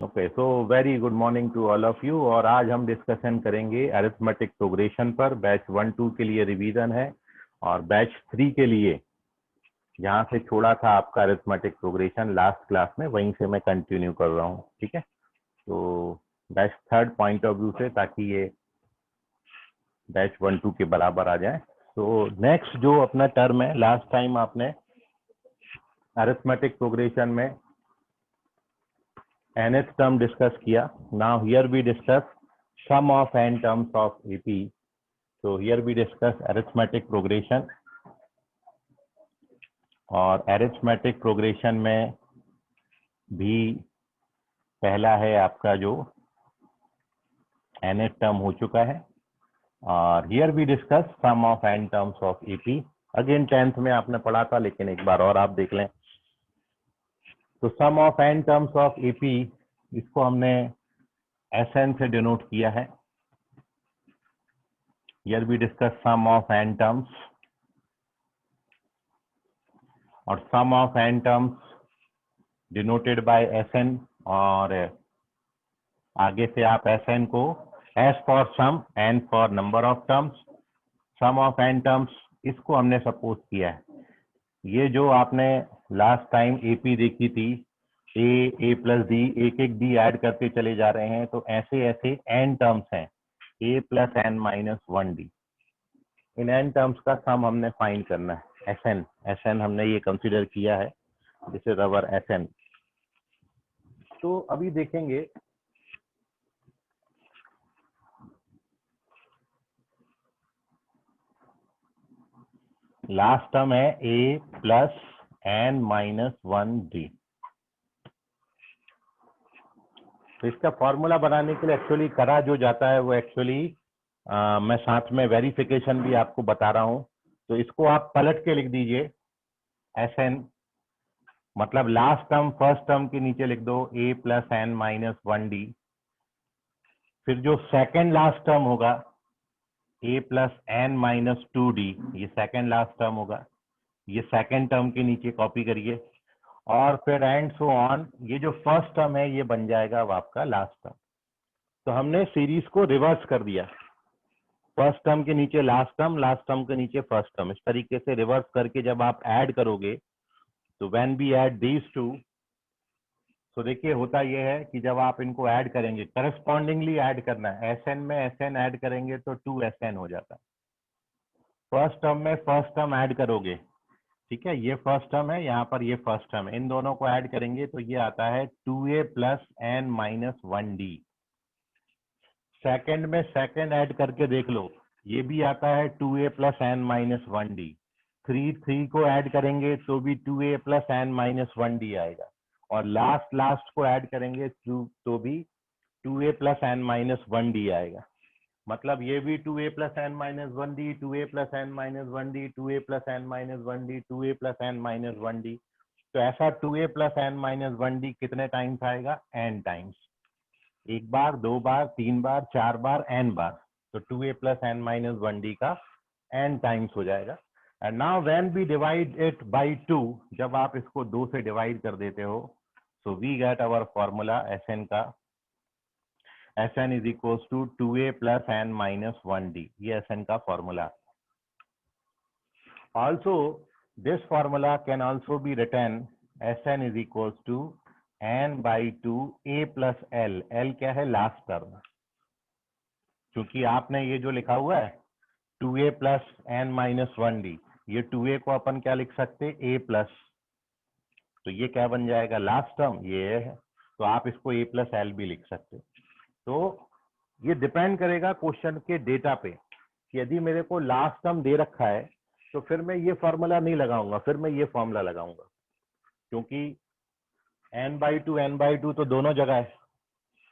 Okay, so very good morning to all of you. और आज हम डिस्कशन करेंगे अरिथमेटिक प्रोग्रेशन पर। बैच 1-2 के लिए रिवीजन है और बैच 3 के लिए जहाँ से छोड़ा था आपका अरिथमेटिक प्रोग्रेशन लास्ट क्लास में, वहीं से मैं कंटिन्यू कर रहा हूँ। ठीक है, तो बैच 3 पॉइंट ऑफ व्यू से, ताकि ये बैच 1-2 के बराबर आ जाए। तो नेक्स्ट जो अपना टर्म है, लास्ट टाइम आपने अरिथमेटिक प्रोग्रेशन में nth term डिस्कस किया। Now here we discuss sum of n terms of AP. So here we discuss arithmetic progression, और arithmetic progression में भी पहला है आपका जो nth term हो चुका है। और here we discuss sum of n terms of AP. Again 10th में आपने पढ़ा था, लेकिन एक बार और आप देख लें। तो sum of n terms of AP, इसको हमने SN से डिनोट किया है। Here we discuss sum of n terms, और sum of n terms denoted by SN, और आगे से आप SN को S for sum, N for number of terms, sum of n terms, इसको हमने सपोज किया है। ये जो आपने लास्ट टाइम AP देखी थी, A प्लस D, एक एक D ऐड करते चले जा रहे हैं, तो ऐसे ऐसे n टर्म्स हैं, A plus n minus 1D। In n terms का सम हमने फाइंड करना है। SN हमने ये कंसिडर किया है, दिस इज अवर SN। तो अभी देखेंगे लास्ट टर्म है A plus n minus 1D। तो इसका फॉर्मूला बनाने के लिए एक्चुअली करा जो जाता है वो एक्चुअली मैं साथ में वेरिफिकेशन भी आपको बता रहा हूं। तो इसको आप पलट के लिख दीजिए। SN मतलब लास्ट टर्म फर्स्ट टर्म के नीचे लिख दो A plus n minus 1D। फिर जो सेकेंड लास्ट टर्म होगा A plus n minus 2D, ये सेकेंड लास्ट टर्म होगा, ये सेकेंड टर्म के नीचे कॉपी करिए। और फिर एंड सो ऑन, ये जो फर्स्ट टर्म है ये बन जाएगा अब आपका लास्ट टर्म। तो हमने सीरीज को रिवर्स कर दिया, फर्स्ट टर्म के नीचे लास्ट टर्म, लास्ट टर्म के नीचे फर्स्ट टर्म, इस तरीके से रिवर्स करके जब आप ऐड करोगे तो when we add these two, तो देखिए होता यह है कि जब आप इनको ऐड करेंगे, करस्पॉन्डिंगली ऐड करना है। SN में SN ऐड करेंगे तो 2SN हो जाता है। फर्स्ट टर्म में फर्स्ट टर्म ऐड करोगे, ठीक है, ये फर्स्ट टर्म है, यहाँ पर ये फर्स्ट टर्म है, इन दोनों को ऐड करेंगे तो ये आता है 2A plus n minus 1D। Second में सेकेंड ऐड करके देख लो, ये भी आता है 2A plus n minus 1D। Three को ऐड करेंगे तो भी 2A plus n minus 1D आएगा, और लास्ट लास्ट को ऐड करेंगे तो भी 2A plus n minus 1D आएगा। मतलब ये भी 2A plus n minus 1D, 2A plus n minus 1D, 2A plus n minus 1D, 2A plus n minus 1D। तो ऐसा 2A plus n minus 1D कितने टाइम्स आएगा? n times. एक बार, दो बार, तीन बार, चार बार, n बार। तो 2A plus n minus 1D का n टाइम्स हो जाएगा। And now when we divide it by 2, जब आप इसको 2 से डिवाइड कर देते हो, so we get our formula SN का। SN is equals to 2A plus n minus 1D, ये SN का formula. Also, this formula can also be written SN is equals to n by 2 A plus L। L क्या है? Last term. क्योंकि आपने ये जो लिखा हुआ है 2A plus n minus 1D, ये 2A को अपन क्या लिख सकते? A plus, तो ये क्या बन जाएगा? लास्ट टर्म ये है, तो आप इसको A plus L भी लिख सकते। तो ये डिपेंड करेगा क्वेश्चन के डेटा पे, कि यदि मेरे को लास्ट टर्म दे रखा है तो फिर मैं ये फॉर्मूला नहीं लगाऊंगा, फिर मैं ये फॉर्मूला लगाऊंगा, क्योंकि n/2 तो दोनों जगह है,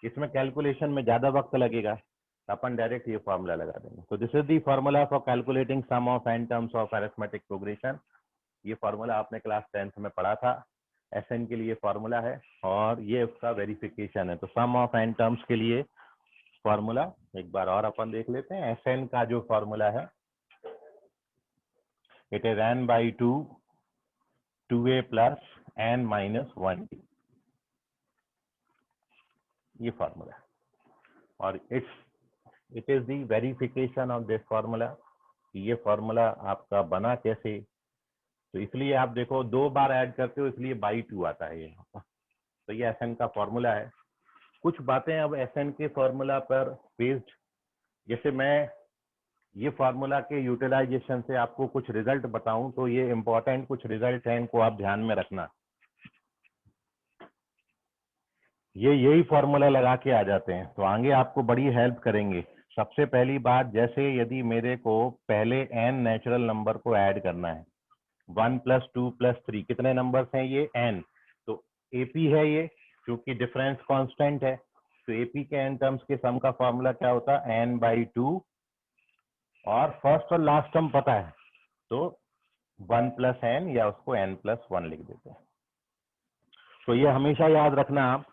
इसमें कैलकुलेशन में ज्यादा वक्त लगेगा, तो अपन डायरेक्ट ये फॉर्मूला लगा देंगे। तो this is the formula for calculating sum of n terms of arithmetic progression. ये फॉर्मूला आपने क्लास 10th में पढ़ा था। SN के लिए फॉर्मूला है और ये उसका वेरिफिकेशन है। तो सम ऑफ n टर्म्स के लिए फॉर्मूला एक बार और अपन देख लेते हैं। SN का जो फॉर्मूला है, it is n by 2 2A plus n minus 1D। ये फार्मूला है, और it is the verification of this formula. ये फार्मूला आपका बना कैसे, तो इसलिए आप देखो 2 बार ऐड करते हो इसलिए बाई 2 आता है ये। तो ये एसएन का फॉर्मूला है। कुछ बातें अब एसएन के फॉर्मूला पर बेस्ड, जैसे मैं ये फार्मूला के यूटिलाइजेशन से आपको कुछ रिजल्ट बताऊं, तो ये इंपॉर्टेंट कुछ रिजल्ट हैं, इनको आप ध्यान में रखना। ये यही फॉर्मूला लगा के आ जाते हैं, तो आगे आपको बड़ी हेल्प करेंगे। सबसे पहली बात, जैसे यदि मेरे को पहले n नेचुरल नंबर को ऐड करना है, 1 + 2 + 3, कितने नंबर्स हैं ये? n। तो एपी है ये, क्योंकि डिफरेंस कांस्टेंट है, तो एपी के n टर्म्स के सम का फॉर्मूला क्या होता है? n/2, और फर्स्ट और लास्ट टर्म पता है, तो 1 + n, या उसको n+1 लिख देते हैं। तो ये हमेशा याद रखना आप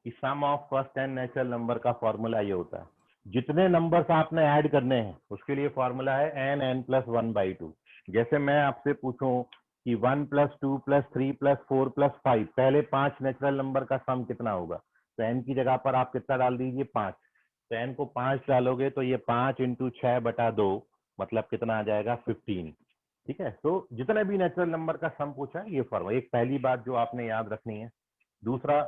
कि sum of first n natural number का फॉर्मूला ये होता है। जितने नंबर्स आपने ऐड करने हैं उसके लिए फॉर्मूला है n+1/2। जैसे मैं आपसे पूछूं कि 1 + 2 + 3 + 4 + 5, पहले 5 नेचुरल नंबर का सम कितना होगा? तो n की जगह पर आप कितना डाल दीजिए? 5। तो n को 5 डालोगे तो ये 5 × 6/2, मतलब कितना आ जाएगा? 15। ठीक है, तो जितने भी नेचुरल नंबर का सम पूछा है ये फॉर्मूला, एक पहली बात जो आपने याद रखनी है। दूसरा,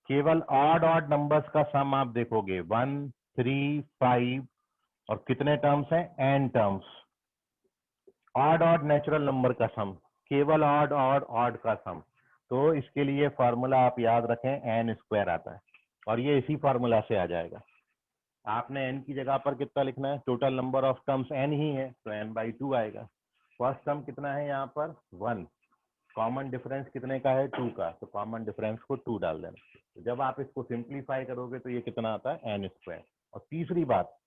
केवल ऑड नंबर्स का सम आप देखोगे, 1, 3, 5, और कितने टर्म्स हैं? n terms. Odd natural number का सम, केवल ऑड का सम। तो इसके लिए फॉर्मूला आप याद रखें, n² आता है, और ये इसी फॉर्मूला से आ जाएगा। आपने n की जगह पर कितना लिखना है? Total number of terms n ही है, तो n/2 आएगा। फर्स्ट टर्म कितना है यहाँ पर? 1। कॉमन डिफरेंस कितने का है? 2 का, तो कॉमन डिफरेंस को 2 डाल देना। तो जब आप इसको सिंप्लीफाई करोगे तो ये कितना आता है? n²। और तीसरी बात,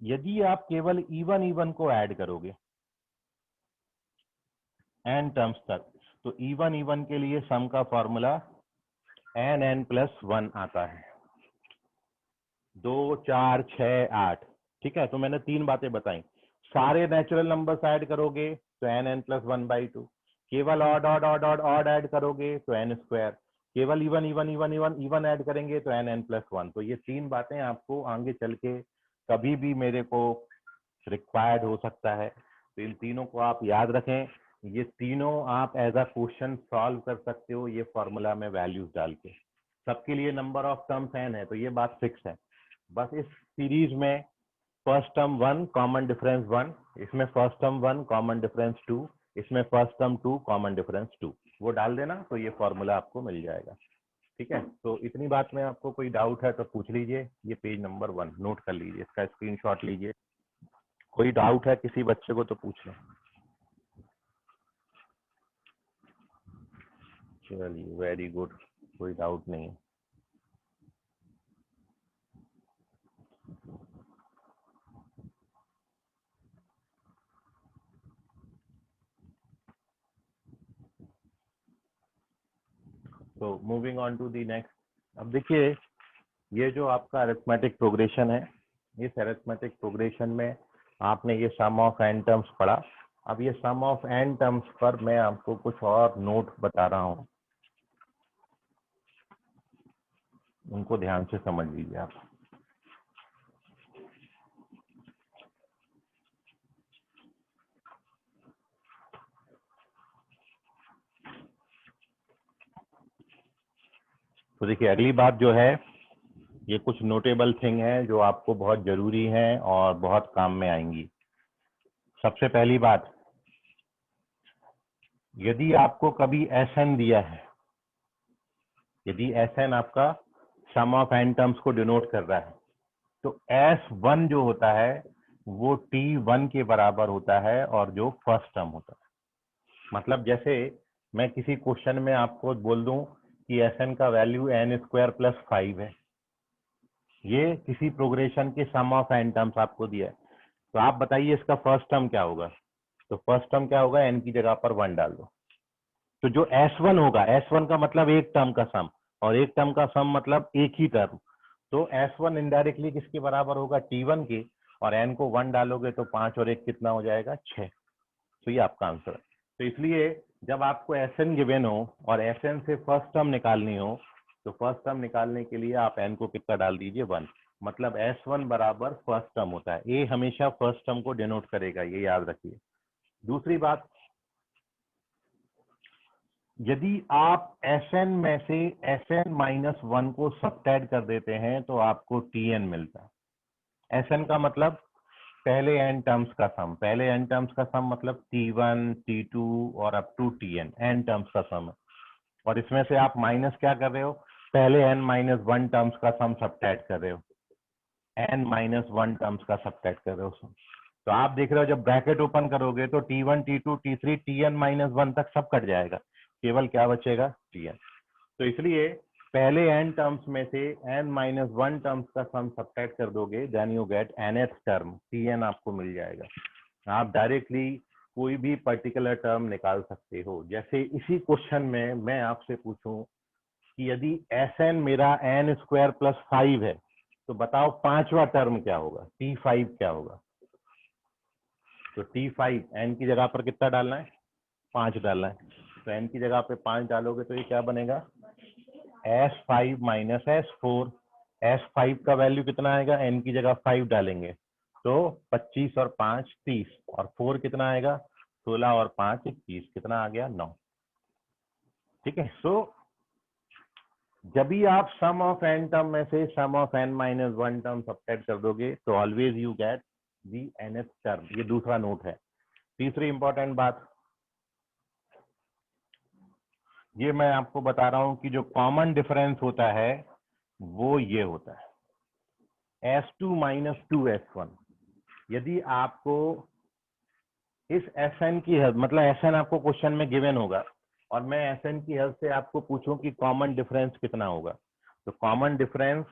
यदि आप केवल इवन को ऐड करोगे n टर्म्स तक, तो इवन के लिए सम का फॉर्मूला n+1 आता है। 2, 4, 6, 8। ठीक है, तो मैंने 3 बातें बताई। सारे नेचुरल नंबर्स ऐड करोगे तो n+1/2, केवल ऑड ऐड करोगे तो n², केवल इवन ऐड करेंगे तो n+1। तो ये 3 बातें आपको आगे चल के कभी भी मेरे को रिक्वायर्ड हो सकता है, तो इन तीनों को आप याद रखें। ये तीनों आप एज अ क्वेश्चन सॉल्व कर सकते हो ये फॉर्मूला में वैल्यूज डाल के। सबके लिए नंबर ऑफ टर्म्स n है, तो ये बात फिक्स है। बस इस सीरीज में फर्स्ट टर्म 1, कॉमन डिफरेंस 1, इसमें फर्स्ट टर्म 1, कॉमन डिफरेंस 2, इसमें फर्स्ट टर्म 2, कॉमन डिफरेंस 2, वो डाल देना तो ये फॉर्मूला आपको मिल जाएगा। ठीक है, तो इतनी बात में आपको कोई डाउट है तो पूछ लीजिए। ये पेज नंबर 1 नोट कर लीजिए, इसका स्क्रीनशॉट लीजिए। कोई डाउट है किसी बच्चे को तो पूछ लें। चलिए, वेरी गुड, कोई डाउट नहीं है। तो moving on to the next. अब देखिए, ये जो आपका अरिथमेटिक प्रोग्रेशन है, इस अरिथमेटिक प्रोग्रेशन में आपने ये सम ऑफ n टर्म्स पढ़ा। अब ये सम ऑफ n टर्म्स पर मैं आपको कुछ और नोट बता रहा हूँ, उनको ध्यान से समझ लीजिए आप। तो देखिए, अगली बात जो है, ये कुछ नोटेबल थिंग है जो आपको बहुत जरूरी है और बहुत काम में आएंगी। सबसे पहली बात, यदि आपको कभी Sn दिया है, यदि Sn आपका सम ऑफ n टर्म्स को डिनोट कर रहा है, तो S1 जो होता है वो T1 के बराबर होता है, और जो फर्स्ट टर्म होता है, मतलब जैसे मैं किसी क्वेश्चन में आपको बोल दूं कि Sn का वैल्यू n² + 5 है, ये किसी प्रोग्रेशन के सम ऑफ n टर्म्स आपको दिया है, तो आप बताइए इसका फर्स्ट टर्म क्या होगा? तो फर्स्ट टर्म क्या होगा? n की जगह पर 1 डाल दो। तो जो S1 होगा, S1 का मतलब एक टर्म का सम, और एक टर्म का सम मतलब एक ही टर्म, तो S1 इनडायरेक्टली किसके बराबर होगा? T1 के, और n को 1 डालोगे तो 5 और 1 कितना हो जाएगा? 6। तो ये आपका आंसर है। तो इसलिए जब आपको Sn गिवन हो और Sn से फर्स्ट टर्म निकालनी हो, तो फर्स्ट टर्म निकालने के लिए आप n को कितना डाल दीजिए 1, मतलब S1 बराबर फर्स्ट टर्म होता है। ए हमेशा फर्स्ट टर्म को डिनोट करेगा, ये याद रखिए। दूसरी बात, यदि आप Sn में से Sn-1 को सब्ट्रैक्ट कर देते हैं तो आपको Tn मिलता है। Sn का मतलब पहले n टर्म्स का सम, पहले n टर्म्स का सम मतलब T1, T2 और up to Tn, n terms का सम है। और इसमें से आप माइनस क्या कर रहे हो, पहले n-1 टर्म्स का सम सब्ट्रैक्ट कर रहे हो, n-1 टर्म्स का सब्ट्रैक्ट कर रहे हो। तो आप देख रहे हो जब ब्रैकेट ओपन करोगे तो T1, T2, T3, Tn-1 तक सब कट जाएगा, केवल क्या बचेगा, Tn। तो इसलिए पहले n टर्म्स में से n-1 टर्म्स का सम सब्ट्रैक्ट कर दोगे, then you get nth term, Tn आपको मिल जाएगा। आप डायरेक्टली कोई भी पर्टिकुलर टर्म निकाल सकते हो। जैसे इसी क्वेश्चन में मैं आपसे पूछूं कि यदि Sn मेरा n² + 5 है, तो बताओ पांचवा टर्म क्या होगा, T5 क्या होगा। तो T5 n की जगह पर कितना डालना है, 5 डालना है। तो n की जगह पे 5 डालोगे तो ये क्या बनेगा, S5 - S4। S5 का वैल्यू कितना आएगा, n की जगह 5 डालेंगे तो 25 और 5 30, और 4 कितना आएगा, 16 और 5 21, कितना आ गया, 9। ठीक है। सो जब भी आप सम ऑफ n टर्म में से सम ऑफ n-1 टर्म सब्ट्रैक्ट कर दोगे तो always you get the nth term. ये दूसरा नोट है। तीसरी इंपॉर्टेंट बात, ये मैं आपको बता रहा हूं कि जो कॉमन डिफरेंस होता है वो ये होता है S2 - 2S1। यदि आपको इस Sn की हेल्प, मतलब Sn आपको क्वेश्चन में गिवन होगा और मैं Sn की हेल्प से आपको पूछूं कि कॉमन डिफरेंस कितना होगा, तो कॉमन डिफरेंस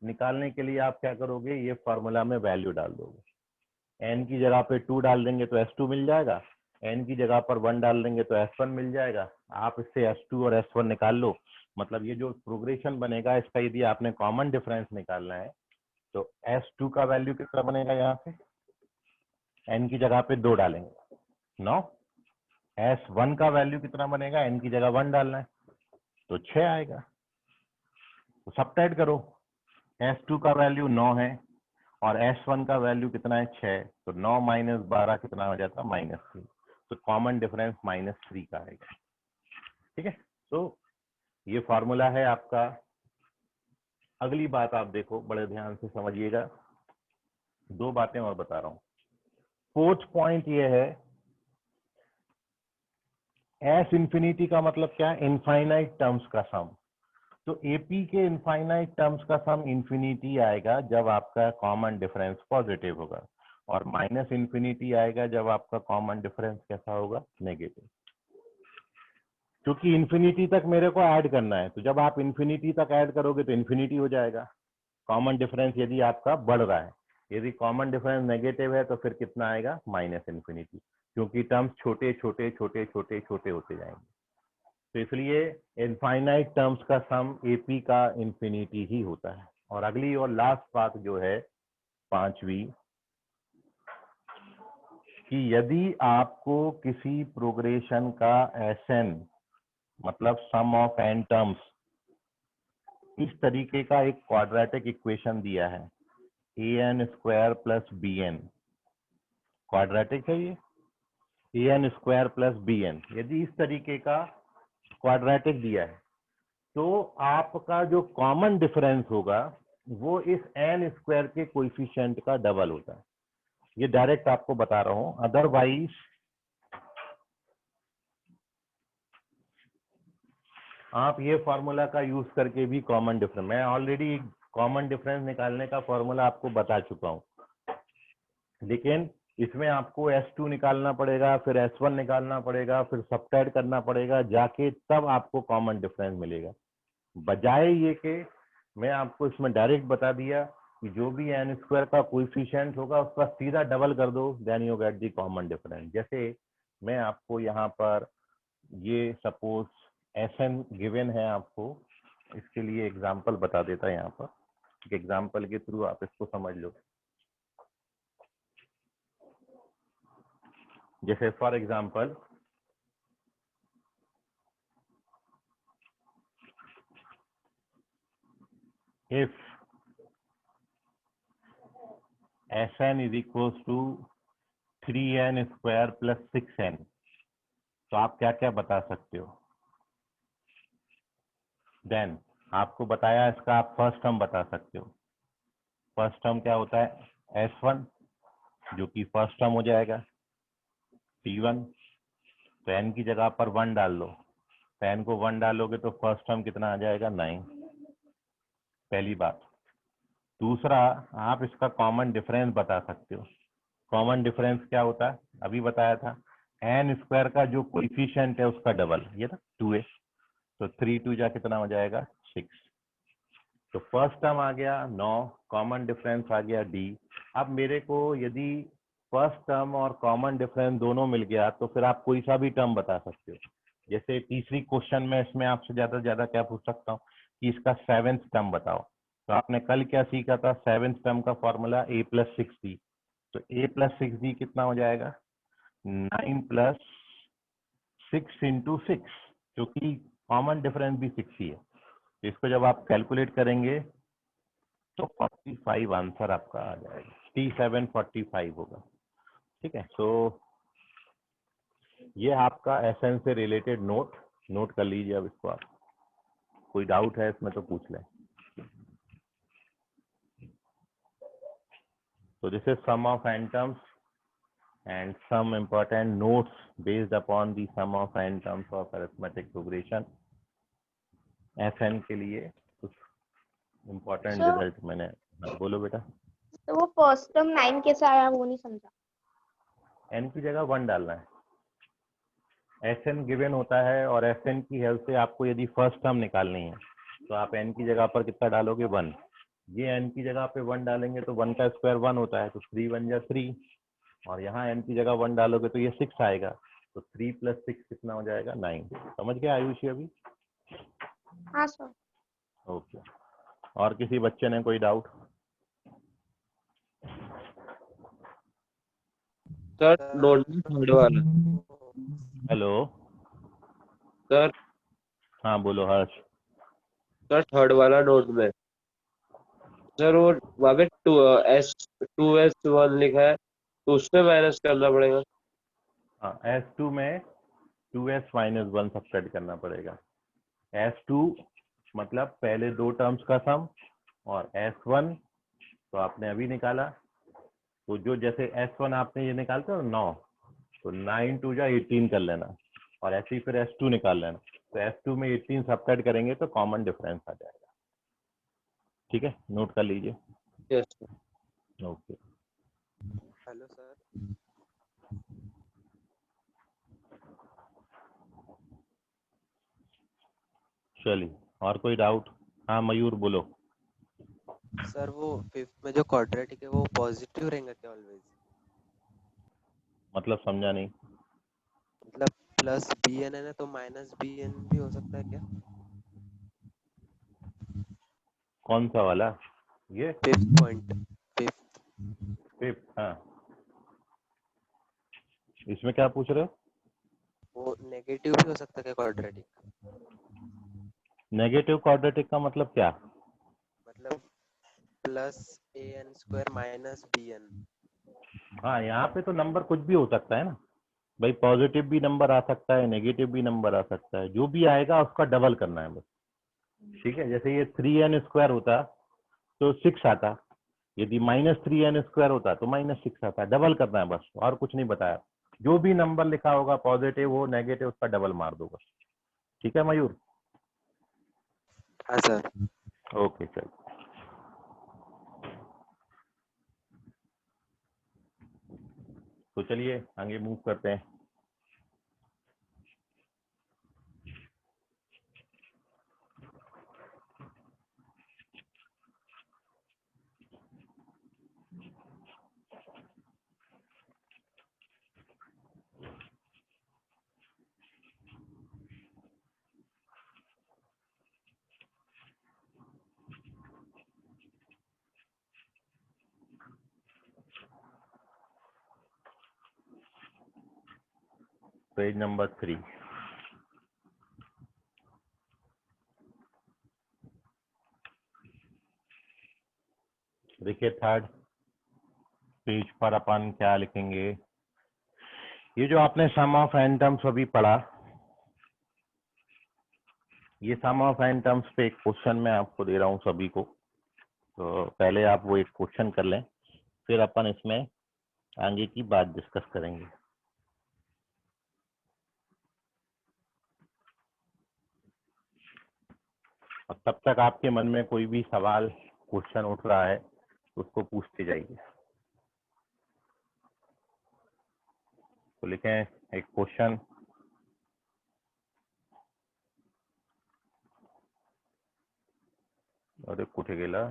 निकालने के लिए आप क्या करोगे, ये फॉर्मूला में वैल्यू डाल दोगे। n की जगह पे 2 डाल देंगे तो S2 मिल जाएगा, n की जगह पर 1 डाल देंगे तो S1 मिल जाएगा। आप इससे S2 और S1 निकाल लो। मतलब ये जो प्रोग्रेशन बनेगा इसका यदि आपने कॉमन डिफरेंस निकालना है तो S2 का वैल्यू कितना बनेगा, यहाँ से n की जगह पे 2 डालेंगे 9। S1 का वैल्यू कितना बनेगा, n की जगह 1 डालना है तो 6 आएगा। तो सब्ट्रैक्ट करो, S2 का वैल्यू 9 है और S1 का वैल्यू कितना है, 6। तो 9 - 12 कितना हो जाता है, -3। तो कॉमन डिफरेंस -3 का आएगा। ठीक है। तो ये फॉर्मूला है आपका। अगली बात आप देखो, बड़े ध्यान से समझिएगा, 2 बातें और बता रहा हूं। फोर्थ पॉइंट ये है, S इंफिनिटी का मतलब क्या, इनफाइनाइट टर्म्स का सम। तो एपी के इनफाइनाइट टर्म्स का सम इंफिनिटी आएगा जब आपका कॉमन डिफरेंस पॉजिटिव होगा, और माइनस इंफिनिटी आएगा जब आपका कॉमन डिफरेंस कैसा होगा, नेगेटिव। क्योंकि इंफिनिटी तक मेरे को ऐड करना है, तो जब आप इंफिनिटी तक ऐड करोगे तो इंफिनिटी हो जाएगा कॉमन डिफरेंस यदि आपका बढ़ रहा है। यदि कॉमन डिफरेंस नेगेटिव है तो फिर कितना आएगा, -इंफिनिटी, क्योंकि टर्म्स छोटे छोटे छोटे छोटे छोटे होते जाएंगे। तो इसलिए इनफाइनाइट टर्म्स का सम एपी का इंफिनिटी ही होता है। और अगली और लास्ट बात जो है, पांचवी, कि यदि आपको किसी प्रोग्रेशन का Sn मतलब सम ऑफ n टर्म्स इस तरीके का एक क्वाड्रेटिक इक्वेशन दिया है, an² + bn, क्वाड्रेटिक है ये, an² + bn, यदि इस तरीके का क्वाड्रेटिक दिया है तो आपका जो कॉमन डिफरेंस होगा वो इस n² के कोएफिशिएंट का डबल होता है। ये डायरेक्ट आपको बता रहा हूं, अदरवाइज आप ये फॉर्मूला का यूज करके भी कॉमन डिफरेंस, मैं ऑलरेडी कॉमन डिफरेंस निकालने का फॉर्मूला आपको बता चुका हूं, लेकिन इसमें आपको S2 निकालना पड़ेगा, फिर S1 निकालना पड़ेगा, फिर सब्ट्रैक्ट करना पड़ेगा, जाके तब आपको कॉमन डिफरेंस मिलेगा। बजाय ये कि मैं आपको इसमें डायरेक्ट बता दिया कि जो भी n² का कोएफिशिएंट होगा उसका सीधा डबल कर दो, then you get the common difference. जैसे मैं आपको यहाँ पर ये सपोज Sn गिवन है आपको, इसके लिए एग्जांपल बता देता है यहाँ पर, एग्जांपल के थ्रू आप इसको समझ लो। जैसे for example if Sn is equal to 3n square plus 6n, तो आप क्या क्या बता सकते हो? देन आपको बताया इसका आप फर्स्ट टर्म बता सकते हो। फर्स्ट टर्म क्या होता है? S1, जो कि फर्स्ट टर्म हो जाएगा T1। तो n की जगह पर 1 डाल लो, तो n को 1 डालोगे तो फर्स्ट टर्म कितना आ जाएगा? 9। पहली बात। दूसरा, आप इसका कॉमन डिफरेंस बता सकते हो। कॉमन डिफरेंस क्या होता है? अभी बताया था, एन स्क्वायर का जो कोइफिशिएंट है उसका डबल, ये ना 2a, तो 3 2 जा कितना हो जाएगा? 6। तो फर्स्ट टर्म आ गया 9, कॉमन डिफरेंस आ गया d। अब मेरे को यदि फर्स्ट टर्म और कॉमन डिफरेंस दोनों मिल गया तो फिर आप कोई सा भी टर्म बता सकते हो। जैसे तीसरी क्वेश्चन में इसमें आपसे ज्यादा से ज्यादा क्या पूछ सकता हूँ कि इसका 7th टर्म बताओ। तो आपने कल क्या सीखा था? 7th टर्म का फॉर्मूला a प्लस 6d। तो a प्लस 6d कितना हो जाएगा? 9 प्लस 6 इंटू 6, जो कि कॉमन डिफरेंस भी 6 ही है। तो इसको जब आप कैलकुलेट करेंगे तो 45 आंसर आपका आ जाएगा। T745 होगा। ठीक है, तो ये आपका एसएन से रिलेटेड नोट कर लीजिए। अब इसको आप, कोई डाउट है इसमें तो पूछ लें। So this is sum of n terms and some important notes based upon the sum of n terms of arithmetic progression। SN के लिए कुछ important सर रिजल्ट मैंने, हाँ, बोलो बेटा। तो वो फर्स्ट टर्म 9 कैसे आया वो नहीं समझा। n की जगह 1 डालना है। SN गिवन होता है और SN की हेल्प से आपको यदि फर्स्ट टर्म निकालनी है तो आप n की जगह पर कितना डालोगे? 1। ये n की जगह पे 1 डालेंगे तो 1 का स्क्वायर 1 होता है, तो 3 1 जा 3, और यहाँ n की जगह 1 डालोगे तो ये 6 आएगा। तो 3 प्लस 6 कितना हो जाएगा? 9। समझ गया आयुषी अभी? हाँ सर। ओके। और किसी बच्चे ने कोई डाउट? सर नोट थर्ड वाला। हेलो, सर हाँ बोलो हर्ष। सर थर्ड वाला नोट में सर वो वहाँ पे 2s1 लिखा है, तो उसमें माइनस करना पड़ेगा। हाँ, S2 में 2s माइनस 1 सब्ट्रैक्ट करना पड़ेगा। S2 मतलब पहले दो टर्म्स का सम, और S1 तो आपने अभी निकाला। तो जो जैसे S1 आपने ये निकालते हो 9, तो 9 2 जा 18 कर लेना, और ऐसे ही फिर S2 निकाल लेना। तो S2 में 18 सब्ट्रैक्ट करेंगे तो कॉमन डिफरेंस आ जाएगा। ठीक है, नोट कर लीजिए। Yes okay. Hello sir. चलिए, और कोई डाउट? हाँ मयूर बोलो। सर वो फिफ्थ में जो क्वाड्रेटिक है वो पॉजिटिव रहेगा क्या ऑलवेज? मतलब समझा नहीं। मतलब प्लस बी एन है ना, तो माइनस बी एन भी हो सकता है क्या? कौन सा वाला? ये फिफ्थ पॉइंट, फिफ्थ। फिफ्थ? हाँ, इसमें क्या पूछ रहे हो? वो नेगेटिव भी हो सकता है क्या क्वाड्रेटिक? नेगेटिव क्वाड्रेटिक का मतलब क्या? मतलब plus A N square minus B N. हाँ, यहाँ पे तो नंबर कुछ भी हो सकता है ना भाई। पॉजिटिव भी नंबर आ सकता है, नेगेटिव भी नंबर आ सकता है, जो भी आएगा उसका डबल करना है बस। ठीक है, जैसे ये 3n स्क्वायर होता तो 6 आता, यदि -3n स्क्वायर होता तो -6 आता। डबल करना है बस, और कुछ नहीं बताया। जो भी नंबर लिखा होगा, पॉजिटिव हो नेगेटिव, उसका डबल मार दो बस। ठीक है मयूर? हाँ सर। ओके चल। तो चलिए आगे मूव करते हैं। Page number 3। देखिए थर्ड पेज पर अपन क्या लिखेंगे, ये जो आपने सम ऑफ एन टर्म्स अभी पढ़ा, ये सम ऑफ एन टर्म्स पे एक क्वेश्चन मैं आपको दे रहा हूँ सभी को, तो पहले आप वो एक क्वेश्चन कर लें, फिर अपन इसमें आगे की बात डिस्कस करेंगे। और तब तक आपके मन में कोई भी सवाल क्वेश्चन उठ रहा है तो उसको पूछते जाइए। तो लिखें एक क्वेश्चन, अरे कुठे गेला,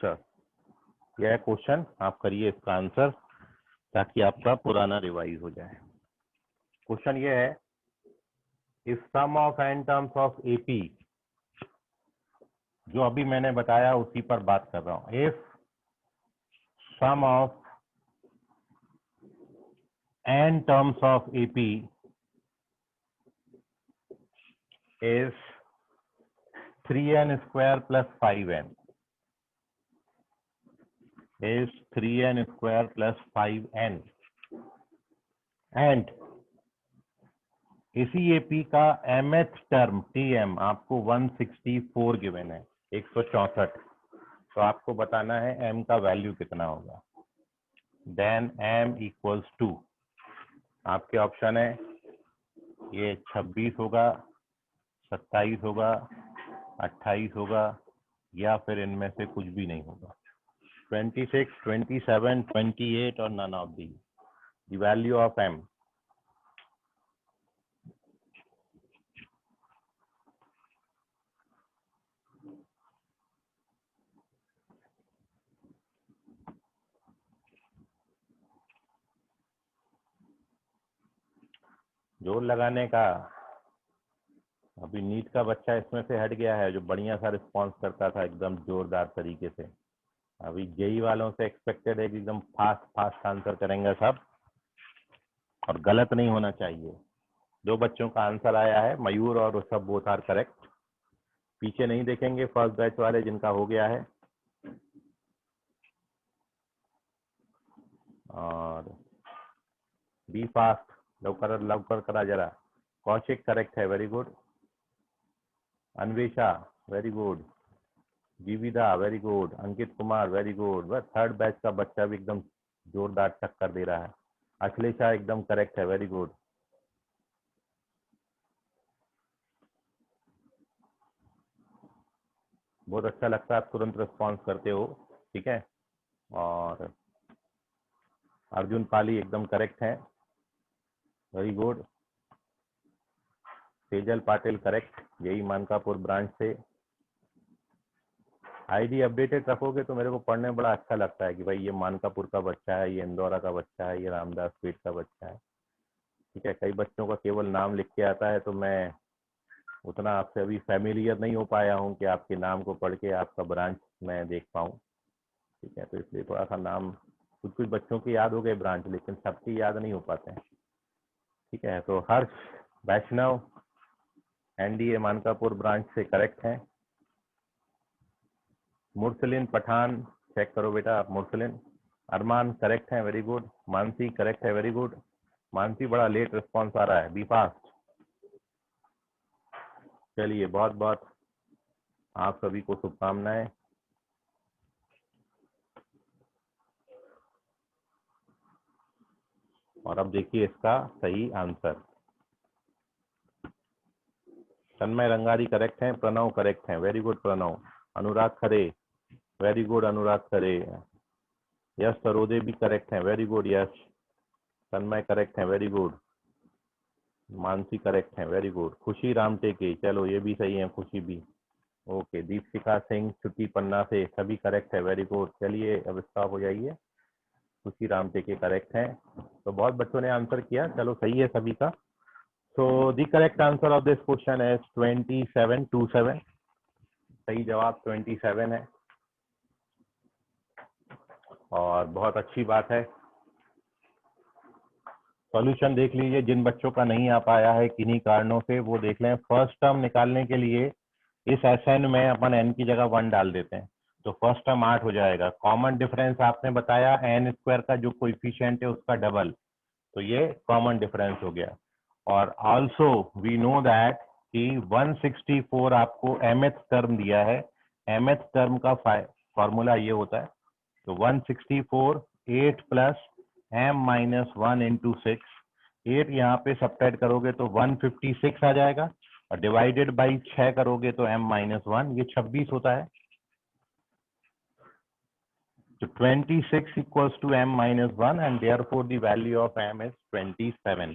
चल यह क्वेश्चन आप करिए इसका आंसर, ताकि आपका पुराना रिवाइज हो जाए। क्वेश्चन ये है, if sum of n terms of AP, जो अभी मैंने बताया उसी पर बात कर रहा हूं, if sum of n terms of AP is 3n square plus 5n is 3n square plus 5n and इसी एपी का mth टर्म tm आपको 164 गिवन है, 164, तो आपको बताना है m का वैल्यू कितना होगा। देन m इक्वल्स टू, आपके ऑप्शन है ये 26 होगा, 27 होगा, 28 होगा, या फिर इनमें से कुछ भी नहीं होगा, 26, 27, 28 और none of these. The value of m. जोर लगाने का, अभी नीट का बच्चा इसमें से हट गया है जो बढ़िया सा रिस्पॉन्स करता था एकदम जोरदार तरीके से। अभी जेई वालों से एक्सपेक्टेड है कि एकदम फास्ट फास्ट आंसर करेंगे सब, और गलत नहीं होना चाहिए। दो बच्चों का आंसर आया है, मयूर और ऋषभ, बोथ आर करेक्ट। पीछे नहीं देखेंगे फर्स्ट बैच वाले जिनका हो गया है, और बी फास्ट, लवकर करा जरा। कौशिक करेक्ट है, very good. Anvesha very good, Jivida very good, Ankit Kumar very good. बस थर्ड बैच का बच्चा भी एकदम जोरदार टक्कर दे रहा है। अखिलेशा एकदम करेक्ट है, वेरी गुड। बहुत अच्छा लगता है, आप तुरंत रिस्पॉन्स करते हो, ठीक है। और अर्जुन पाली एकदम करेक्ट है, very good. Sejal Patil correct, यही मानकापुर ब्रांच से। आईडी अपडेटेड रखोगे तो मेरे को पढ़ने में बड़ा अच्छा लगता है कि भाई ये मानकापुर का बच्चा है, ये इंदौरा का बच्चा है, ये रामदास पेट का बच्चा है, ठीक है। कई बच्चों का केवल नाम लिख के आता है, तो मैं उतना आपसे अभी फैमिलियर नहीं हो पाया हूँ कि आपके नाम को पढ़ के आपका ब्रांच मैं देख पाऊँ, ठीक है। तो इसलिए थोड़ा सा नाम कुछ बच्चों के याद हो गए ब्रांच, लेकिन सबके याद नहीं हो पाते हैं, ठीक है। तो हर्ष वैष्णव एनडीए मानकापुर ब्रांच से करेक्ट है। मुरसलिन पठान, चेक करो बेटा आप, मुरसलिन। अरमान करेक्ट है, वेरी गुड। मानसी करेक्ट है, वेरी गुड। मानसी बड़ा लेट रिस्पॉन्स आ रहा है, बी फास्ट। चलिए, बहुत बहुत आप सभी को शुभकामनाएं। और अब देखिए इसका सही आंसर। तन्मय रंगारी करेक्ट है, प्रणव करेक्ट है, वेरी गुड प्रणव। अनुराग खरे, वेरी गुड अनुराग खरे। यश सरोदे भी करेक्ट है, वेरी गुड यश। तन्मय करेक्ट है, वेरी गुड। मानसी करेक्ट है, वेरी गुड। खुशी रामटेके, चलो ये भी सही है, खुशी भी ओके। दीपशिखा सिंह छुट्टी पन्ना से, सभी करेक्ट है, वेरी गुड। चलिए अब स्टॉप हो जाइए। खुशी रामटेके करेक्ट है, तो बहुत बच्चों ने आंसर किया, चलो सही है सभी का। So the correct answer of this question is 2727। सही जवाब 27 है, और बहुत अच्छी बात है। सॉल्यूशन देख लीजिए, जिन बच्चों का नहीं आ पाया है किन्हीं कारणों से, वो देख लें। फर्स्ट टर्म निकालने के लिए इस Sn में अपन n की जगह 1 डाल देते हैं तो फर्स्ट टर्म 8 हो जाएगा। कॉमन डिफरेंस आपने बताया n स्क्वायर का जो कोएफिशिएंट है उसका डबल, तो ये कॉमन डिफरेंस हो गया। और आल्सो वी नो दैट कि 164 आपको mth टर्म दिया है, mth टर्म का फॉर्मूला ये होता है, तो 164 8 प्लस m माइनस 1 इंटू 6, 8 यहाँ पे सब्ट्रैक्ट करोगे तो 156 आ जाएगा और डिवाइडेड बाई 6 करोगे तो m माइनस 1, ये 26 होता है। तो 26 equals to m minus 1 and therefore the value of m is 27।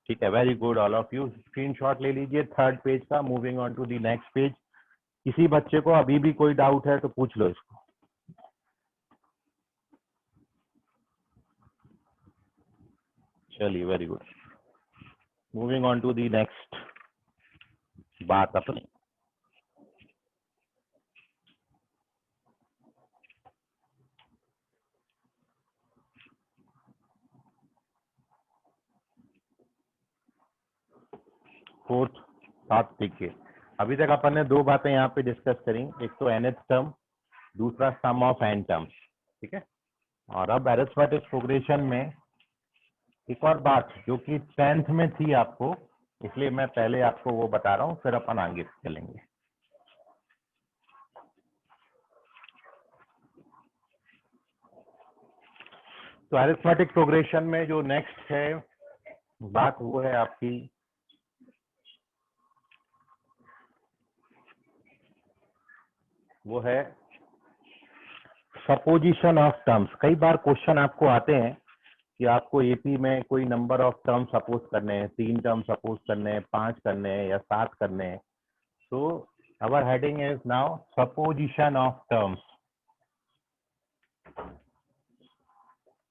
ठीक है, very good all of you. Screenshot ले लीजिए थर्ड पेज का। Moving on to the next page. किसी बच्चे को अभी भी कोई डाउट है तो पूछ लो इसको। चलिए, very good. Moving on to the next बात अपनी। फोर्थ बात देखिए, अभी तक अपन ने दो बातें यहाँ पे डिस्कस करी, एक तो nth टर्म, दूसरा सम ऑफ n टर्म्स। ठीक है, और अब अरिथमेटिक प्रोग्रेशन में एक और बात जो कि 10th में थी आपको, इसलिए मैं पहले आपको वो बता रहा हूँ, फिर अपन आगे चलेंगे। तो अरिथमेटिक प्रोग्रेशन में जो नेक्स्ट है बात वो है आपकी वो है सपोजिशन ऑफ टर्म्स। कई बार क्वेश्चन आपको आते हैं कि आपको एपी में कोई नंबर ऑफ टर्म सपोज करने हैं, 3 टर्म सपोज करने हैं, 5 करने हैं या 7 करने हैं। So our heading is now supposition of terms.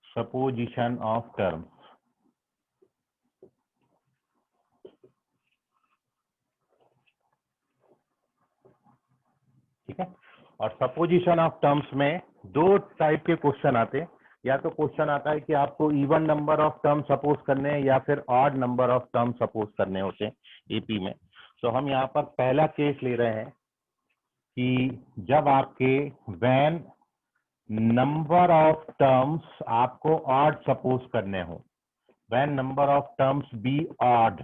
Supposition of terms. ठीक है, और सपोजिशन ऑफ टर्म्स में दो टाइप के क्वेश्चन आते हैं। या तो क्वेश्चन आता है कि आपको even number of term suppose करने हैं या फिर odd number of term suppose करने होते हैं एपी में। तो हम यहाँ पर पहला केस ले रहे हैं कि जब आपके व्हेन नंबर ऑफ टर्म्स आपको ऑड सपोज करने हो, when number of terms be odd,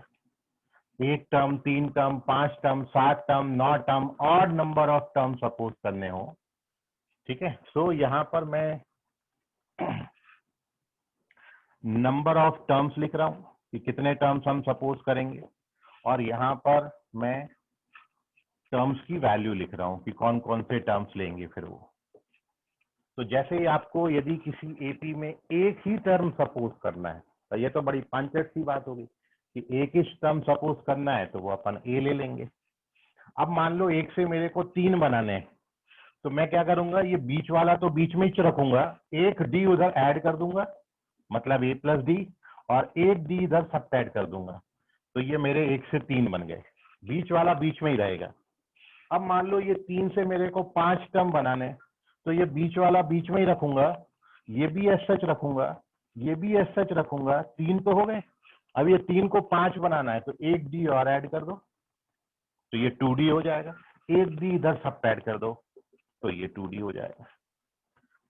1 term, 3 term, 5 term, 7 term, 9 term, odd number of term suppose करने हो। ठीक है, सो यहाँ पर मैं नंबर ऑफ टर्म्स लिख रहा हूं कि कितने टर्म्स हम सपोज करेंगे, और यहाँ पर मैं टर्म्स की वैल्यू लिख रहा हूं कि कौन कौन से टर्म्स लेंगे फिर वो। तो जैसे ही आपको यदि किसी एपी में एक ही टर्म सपोज करना है, तो ये तो बड़ी पांचट सी बात होगी कि एक ही टर्म सपोज करना है, तो वो अपन ए ले लेंगे। अब मान लो एक से मेरे को 3 बनाने हैं, तो मैं क्या करूंगा, ये बीच वाला तो बीच में ही रखूंगा, एक डी उधर ऐड कर दूंगा, मतलब ए प्लस डी, और एक डी इधर सब्ट्रैक्ट कर दूंगा। तो ये मेरे 1 से 3 बन गए, बीच वाला बीच में ही रहेगा। अब मान लो ये 3 से मेरे को 5 टर्म बनाने, तो ये बीच वाला बीच में ही रखूंगा, ये भी एज सच रखूंगा, ये भी एज सच रखूंगा। 3 तो हो गए। अब ये 3 को 5 बनाना है, तो एक डी और ऐड कर दो, तो ये 2D हो जाएगा। एक डी इधर सब्ट्रैक्ट कर दो, तो ये 2D हो जाएगा।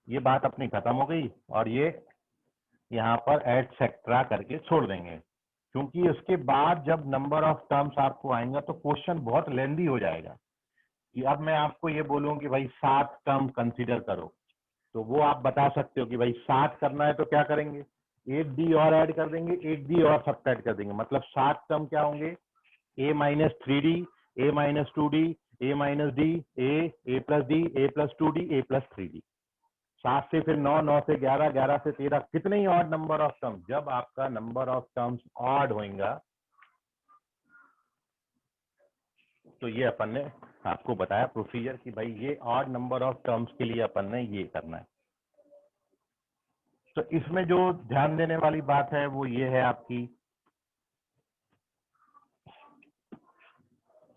ये बात अपनी खत्म हो गई, और ये यहाँ पर एटसेट्रा करके छोड़ देंगे, क्योंकि उसके बाद जब नंबर ऑफ टर्म्स आपको आएंगे तो क्वेश्चन बहुत लेंदी हो जाएगा। कि अब मैं आपको ये बोलूं कि भाई 7 टर्म कंसीडर करो, तो वो आप बता सकते हो कि भाई 7 करना है तो क्या करेंगे, एक डी और ऐड कर देंगे, एक डी और सब्ट्रैक्ट कर देंगे, मतलब 7 टर्म क्या होंगे, ए माइनस 3D, ए माइनस 2D, ए माइनस डी, ए प्लस डी, ए प्लस 2D, ए प्लस 3D। 7 से फिर 9, 9 से 11, 11 से 13, कितने ही ऑड नंबर ऑफ टर्म्स। जब आपका नंबर ऑफ टर्म्स ऑड होएगा, तो ये अपन ने आपको बताया प्रोसीजर कि भाई ये ऑड नंबर ऑफ टर्म्स के लिए अपन ने ये करना है। तो इसमें जो ध्यान देने वाली बात है वो ये है आपकी,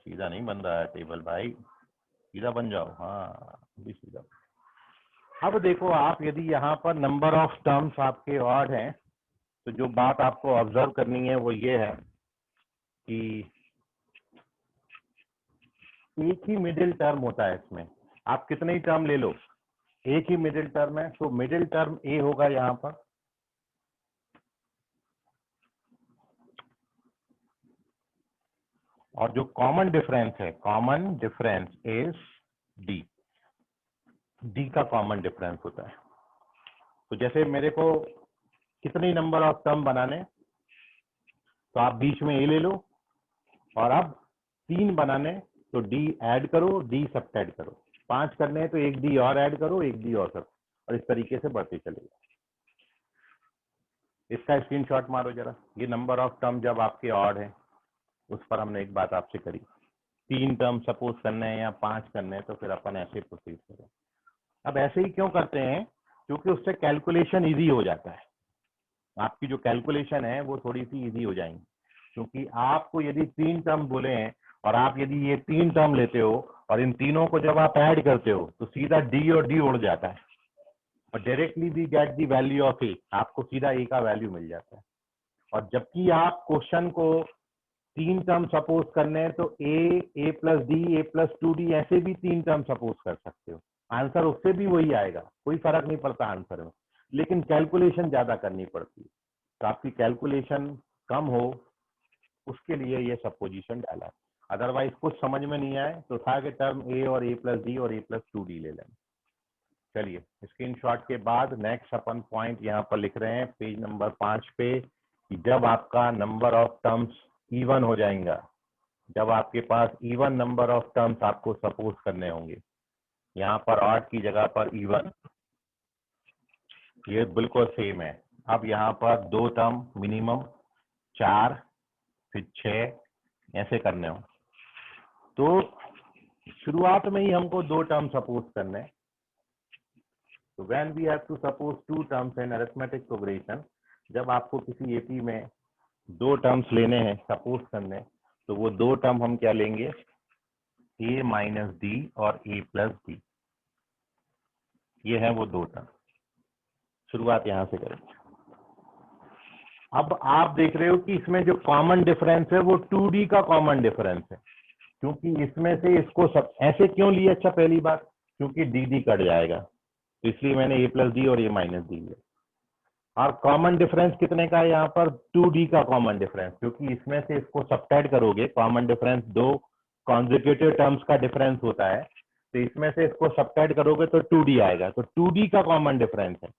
सीधा नहीं बन रहा है टेबल भाई, सीधा बन जाओ। हाँ, भी सीधा। अब देखो आप, यदि यहाँ पर नंबर ऑफ टर्म्स आपके ऑड हैं, तो जो बात आपको ऑब्जर्व करनी है वो ये है कि एक ही मिडिल टर्म होता है इसमें, आप कितने ही टर्म ले लो एक ही मिडिल टर्म है, तो मिडिल टर्म ए होगा यहाँ पर, और जो कॉमन डिफरेंस है, common difference is D, D का कॉमन डिफरेंस होता है। तो जैसे मेरे को कितने नंबर ऑफ टर्म बनाने, तो आप बीच में ए ले लो, और अब 3 बनाने तो डी ऐड करो, डी सबट्रैक्ट करो, 5 करने हैं तो एक डी और ऐड करो, एक डी और सब, और इस तरीके से बढ़ते चलेगा। इसका स्क्रीनशॉट मारो जरा। ये नंबर ऑफ टर्म जब आपके ऑड है, उस पर हमने एक बात आपसे करी, 3 टर्म सपोज करने हैं या 5 करने हैं, तो फिर अपन ऐसे प्रोसीड करें। अब ऐसे ही क्यों करते हैं, क्योंकि उससे कैलकुलेशन इजी हो जाता है, आपकी जो कैलकुलेशन है वो थोड़ी सी इजी हो जाएंगी। क्योंकि आपको यदि 3 टर्म बोले हैं और आप यदि ये 3 टर्म लेते हो और इन तीनों को जब आप ऐड करते हो तो सीधा डी और डी उड़ जाता है, और directly we get the value of A, आपको सीधा ए का वैल्यू मिल जाता है। और जबकि आप क्वेश्चन को 3 टर्म सपोज करने हैं तो ए प्लस डी, ए प्लस 2d, ऐसे भी 3 टर्म सपोज कर सकते हो, आंसर उससे भी वही आएगा, कोई फर्क नहीं पड़ता आंसर में, लेकिन कैलकुलेशन ज्यादा करनी पड़ती है। तो आपकी कैलकुलेशन कम हो उसके लिए ये सपोजिशन डाला। अदरवाइज कुछ समझ में नहीं आए तो उठा के टर्म ए और ए प्लस डी और ए प्लस 2d ले लें। चलिए स्क्रीनशॉट के बाद नेक्स्ट अपन पॉइंट यहाँ पर लिख रहे हैं पेज नंबर 5 पे, कि जब आपका नंबर ऑफ टर्म्स इवन हो जाएगा, जब आपके पास इवन नंबर ऑफ टर्म्स आपको सपोज करने होंगे, यहाँ पर ऑड की जगह पर इवन, ये बिल्कुल सेम है। अब यहाँ पर 2 टर्म मिनिमम, 4 फिर 6 ऐसे करने हो, तो शुरुआत में ही हमको 2 टर्म सपोज करने हैं। तो when we have to suppose 2 terms in arithmetic progression, जब आपको किसी एपी में 2 टर्म्स लेने हैं सपोज करने, तो वो 2 टर्म हम क्या लेंगे, ए माइनस डी और ए प्लस डी, ये है वो 2 टर्म। शुरुआत यहां से करेंगे। अब आप देख रहे हो कि इसमें जो कॉमन डिफरेंस है वो 2d का कॉमन डिफरेंस है, क्योंकि इसमें से इसको सब ऐसे क्यों लिए, अच्छा पहली बात क्योंकि dd कट जाएगा, तो इसलिए मैंने a प्लस डी और a माइनस डी लिया। और कॉमन डिफरेंस कितने का है यहाँ पर, 2d का कॉमन डिफरेंस, क्योंकि इसमें से इसको सबट्रैक्ट करोगे, कॉमन डिफरेंस 2 कॉन्जिक्यूटिव टर्म्स का डिफरेंस होता है, तो इसमें से इसको सबट्रैक्ट करोगे तो 2d आएगा, तो 2d का कॉमन डिफरेंस है।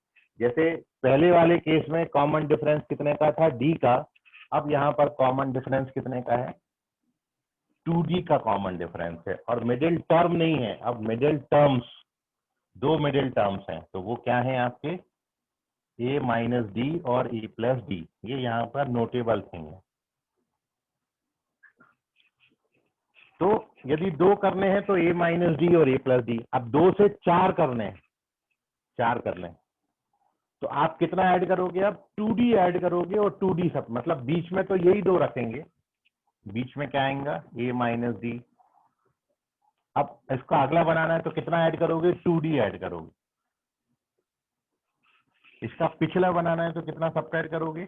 जैसे पहले वाले केस में कॉमन डिफरेंस कितने का था, d का, अब यहाँ पर कॉमन डिफरेंस कितने का है, 2d का कॉमन डिफरेंस है, और मिडिल टर्म नहीं है, अब मिडिल टर्म्स, 2 मिडिल टर्म्स हैं, तो वो क्या है आपके a माइनस डी और a प्लस डी, ये यहाँ पर नोटेबल थिंग है। तो यदि 2 करने हैं तो a माइनस डी और a प्लस डी, अब 2 से 4 करने हैं, 4 करने हैं, तो आप कितना ऐड करोगे, अब 2d ऐड करोगे, और 2d सब मतलब बीच में तो यही 2 रखेंगे, बीच में क्या आएगा, a माइनस डी। अब इसका अगला बनाना है तो कितना ऐड करोगे, 2d ऐड करोगे। इसका पिछला बनाना है तो कितना सबट्रैक्ट करोगे,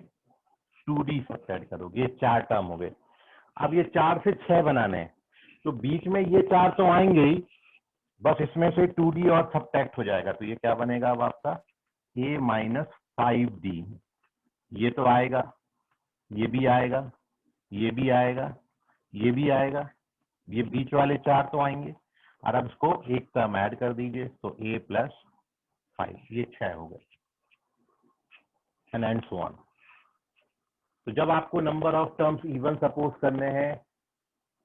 2d सबट्रैक्ट करोगे। ये 4 टर्म हो गए। अब ये 4 से 6 बनाने हैं, तो बीच में ये 4 तो आएंगे ही, बस इसमें से 2d और सबट्रैक्ट हो जाएगा, तो ये क्या बनेगा अब आपका a माइनस 5d, ये तो आएगा, ये भी आएगा, ये भी आएगा, ये भी आएगा, ये बीच वाले 4 तो आएंगे, और अब इसको एक टर्म ऐड कर दीजिए, तो a प्लस 5, ये 6 हो गए, एंड सो ऑन। तो जब आपको number of terms even suppose करने हैं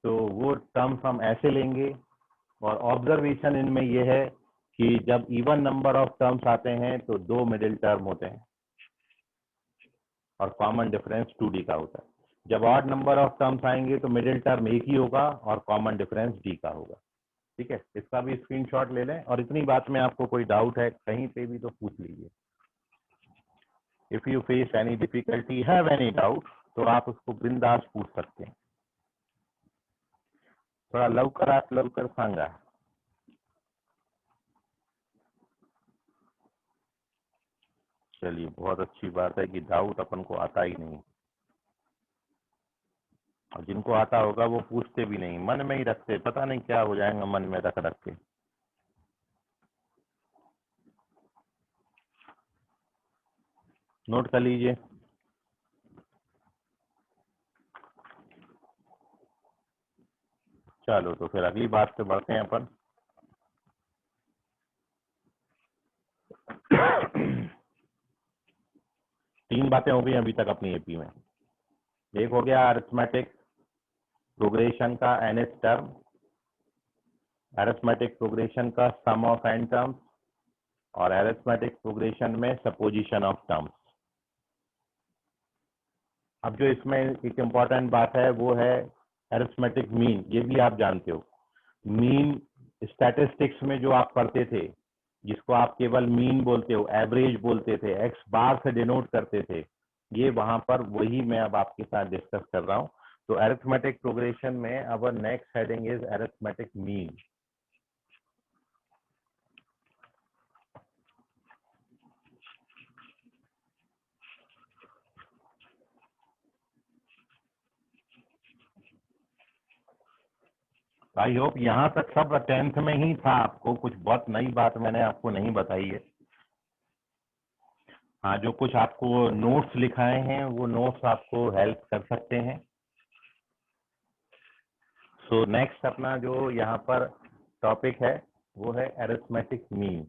तो वो टर्म्स हम ऐसे लेंगे, और ऑब्जर्वेशन इनमें ये है कि जब इवन नंबर ऑफ टर्म्स आते हैं तो 2 मिडिल टर्म होते हैं और कॉमन डिफरेंस 2d का होता है। जब ऑड नंबर ऑफ टर्म्स आएंगे तो मिडिल टर्म एक ही होगा और कॉमन डिफरेंस d का होगा। ठीक है, इसका भी स्क्रीनशॉट ले लें, और इतनी बात में आपको कोई डाउट है कहीं पे भी तो पूछ लीजिए। If you face any difficulty, have any doubt, तो आप उसको बिंदास पूछ सकते हैं। थोड़ा लवकर सांगा। चलिए बहुत अच्छी बात है कि डाउट अपन को आता ही नहीं। और जिनको आता होगा वो पूछते भी नहीं, मन में ही रखते, पता नहीं क्या हो जाएगा मन में रख रख के। नोट कर लीजिए। चलो तो फिर अगली बात पे बढ़ते हैं अपन। तीन बातें हो गई अभी तक अपनी एपी में। एक हो गया अरिथमेटिक प्रोग्रेशन का nth टर्म, अरिथमेटिक प्रोग्रेशन का सम ऑफ n टर्म्स, और अरिथमेटिक प्रोग्रेशन में सपोजिशन ऑफ टर्म्स। अब जो इसमें एक इम्पॉर्टेंट बात है वो है अरिथमेटिक मीन। ये भी आप जानते हो, मीन स्टैटिस्टिक्स में जो आप पढ़ते थे, जिसको आप केवल मीन बोलते हो, एवरेज बोलते थे, एक्स बार से डिनोट करते थे, ये वहां पर वही मैं अब आपके साथ डिस्कस कर रहा हूँ। तो अरिथमेटिक प्रोग्रेशन में our next heading is arithmetic mean. I hope यहाँ तक सब 10th में ही था, आपको कुछ बहुत नई बात मैंने आपको नहीं बताई है। हाँ, जो कुछ आपको नोट्स लिखाए हैं वो नोट्स आपको हेल्प कर सकते हैं। सो नेक्स्ट अपना जो यहाँ पर टॉपिक है वो है अरिथमेटिक मीन।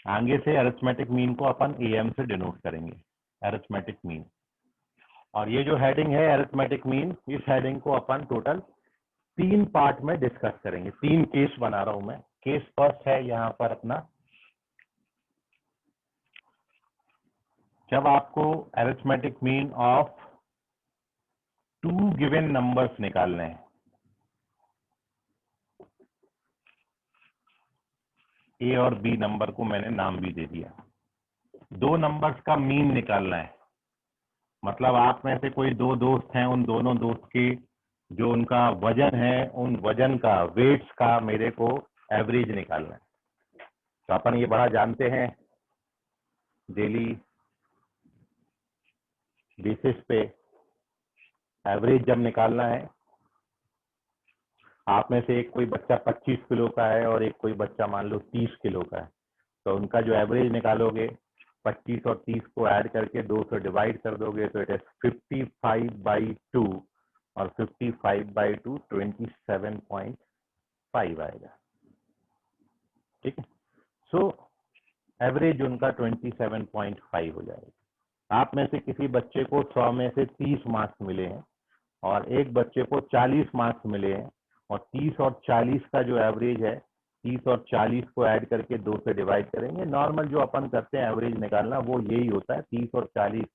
आगे से अरिथमेटिक मीन को अपन AM से डिनोट करेंगे, अरिथमेटिक मीन। और ये जो हेडिंग है अरिथमेटिक मीन, इस हेडिंग को अपन टोटल 3 पार्ट में डिस्कस करेंगे। 3 केस बना रहा हूं मैं। केस फर्स्ट है यहाँ पर अपना, जब आपको arithmetic mean of 2 given numbers निकालने हैं, ए और बी नंबर को मैंने नाम भी दे दिया। 2 नंबर्स का मीन निकालना है, मतलब आप में से कोई 2 दोस्त हैं, उन दोनों दोस्त के जो उनका वजन है, उन वजन का, वेट्स का मेरे को एवरेज निकालना है। तो अपन ये बड़ा जानते हैं, डेली बेसिस पे एवरेज जब निकालना है, आप में से एक कोई बच्चा 25 किलो का है और एक कोई बच्चा मान लो 30 किलो का है, तो उनका जो एवरेज निकालोगे 25 और 30 को ऐड करके 2 से डिवाइड कर दोगे तो इट इज 55/2, और 55/2 27.5 आएगा। ठीक है, सो एवरेज उनका 27.5 हो जाएगा। आप में से किसी बच्चे को 100 में से 30 मार्क्स मिले हैं और एक बच्चे को 40 मार्क्स मिले हैं, और 30 और 40 का जो एवरेज है, 30 और 40 को ऐड करके 2 से डिवाइड करेंगे। नॉर्मल जो अपन करते हैं एवरेज निकालना वो यही होता है, 30 और 40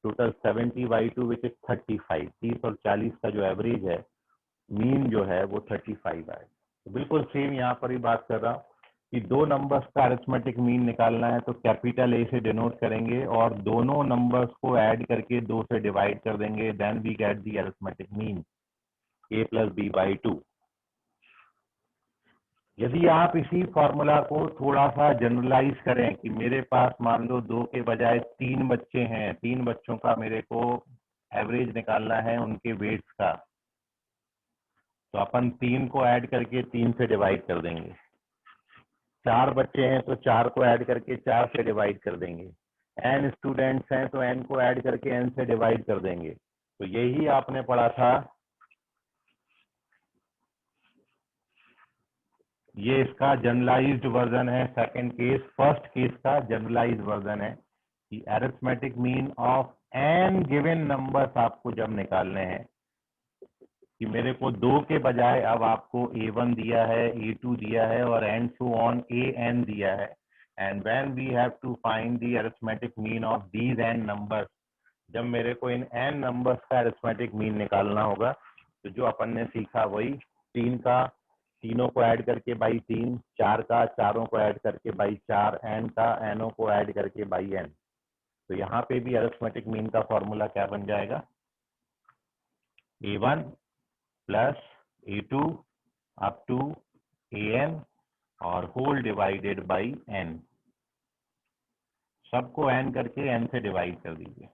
टोटल 70/2 विच इज 35। 30 और 40 का जो एवरेज है, मीन जो है वो 35 आए। तो बिल्कुल सेम यहाँ पर ही बात कर रहा हूँ कि 2 नंबर्स का अरिथमेटिक मीन निकालना है तो कैपिटल ए से डिनोट करेंगे और दोनों नंबर्स को ऐड करके 2 से डिवाइड कर देंगे, then we get the arithmetic mean a + b/2। यदि आप इसी फॉर्मूला को थोड़ा सा जनरलाइज करें कि मेरे पास मान लो 2 के बजाय 3 बच्चे हैं, 3 बच्चों का मेरे को एवरेज निकालना है उनके वेट्स का, तो अपन 3 को ऐड करके 3 से डिवाइड कर देंगे। 4 बच्चे हैं तो 4 को ऐड करके 4 से डिवाइड कर देंगे। n स्टूडेंट्स हैं तो n को ऐड करके n से डिवाइड कर देंगे। तो यही आपने पढ़ा था, ये इसका जनरलाइज्ड वर्जन है। सेकंड केस, फर्स्ट केस का जनरलाइज्ड वर्जन है कि arithmetic mean of n given numbers आपको जब निकालने हैं, कि मेरे को 2 के बजाय अब आपको a1 दिया है, a2 दिया है और एंड सो ऑन an दिया है, and when we have to find the arithmetic mean of these n numbers, जब मेरे को इन n नंबर्स का अरिथमेटिक मीन निकालना होगा, तो जो अपन ने सीखा वही 3 का तीनों को ऐड करके बाई 3, 4 का चारों को ऐड करके बाई 4, n का nों को ऐड करके बाई n। तो यहाँ पे भी अरिथमेटिक मीन का फॉर्मूला क्या बन जाएगा, a1 plus a2 up to an और होल डिवाइडेड बाई n। सबको एन करके एन से डिवाइड कर दीजिए,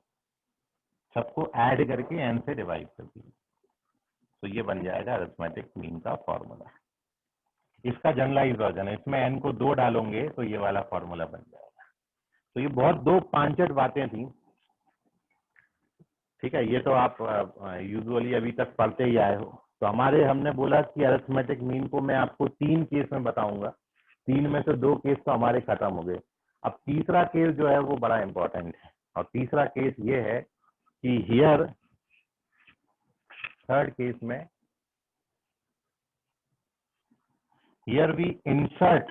सबको ऐड करके एन से डिवाइड कर दीजिए, तो ये बन जाएगा अरिथमेटिक मीन का फॉर्मूला। इसका जनरलाइज वर्जन है, इसमें एन को 2 डालोगे तो ये वाला फॉर्मूला बन जाएगा। तो ये बहुत 2 पांचट बातें थी, ठीक है। ये तो आप यूजुअली अभी तक पढ़ते ही आए हो। तो हमने बोला कि अरिथमेटिक मीन को मैं आपको 3 केस में बताऊंगा, 3 में से 2 केस तो हमारे खत्म हो गए। अब तीसरा केस जो है वो बड़ा इंपॉर्टेंट है, और तीसरा केस ये है कि हियर थर्ड केस में here we insert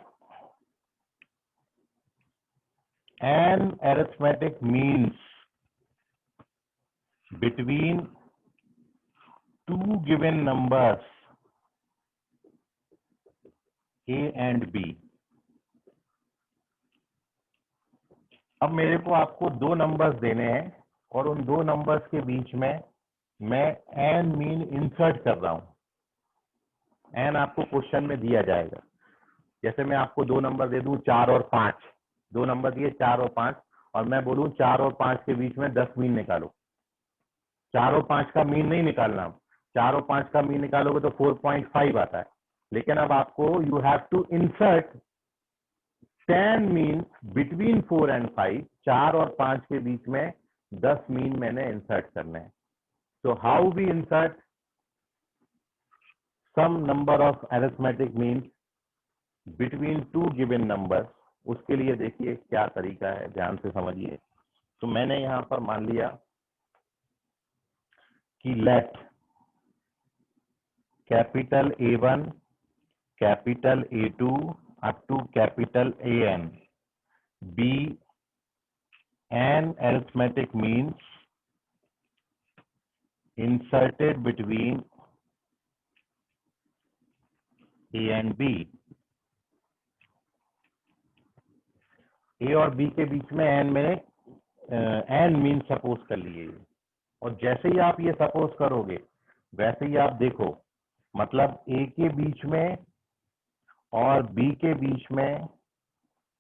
an arithmetic means between 2 given numbers A and B। अब मेरे को आपको 2 नंबर्स देने हैं और उन 2 नंबर्स के बीच में मैं एन मीन इंसर्ट कर रहा हूं। एन आपको क्वेश्चन में दिया जाएगा। जैसे मैं आपको 2 नंबर दे दूं 4 और 5, 2 नंबर दिए 4 और 5, और मैं बोलूं 4 और 5 के बीच में 10 मीन निकालो। 4 और 5 का मीन नहीं निकालना, 4 और 5 का मीन निकालोगे तो 4.5 आता है। लेकिन अब आपको you have to insert 10 mean between 4 and 5, 4 और 5 के बीच में 10 मीन मैंने इंसर्ट करने हैं। तो how we insert some number of arithmetic means between 2 given numbers, उसके लिए देखिए क्या तरीका है, ध्यान से समझिए। तो मैंने यहां पर मान लिया कि let capital A1, capital A2 up to capital AN be n arithmetic means inserted between A and B। A और B के बीच में एन मैंने एन मीन सपोज कर लिए, और जैसे ही आप ये सपोज करोगे वैसे ही आप देखो, मतलब A के बीच में और B के बीच में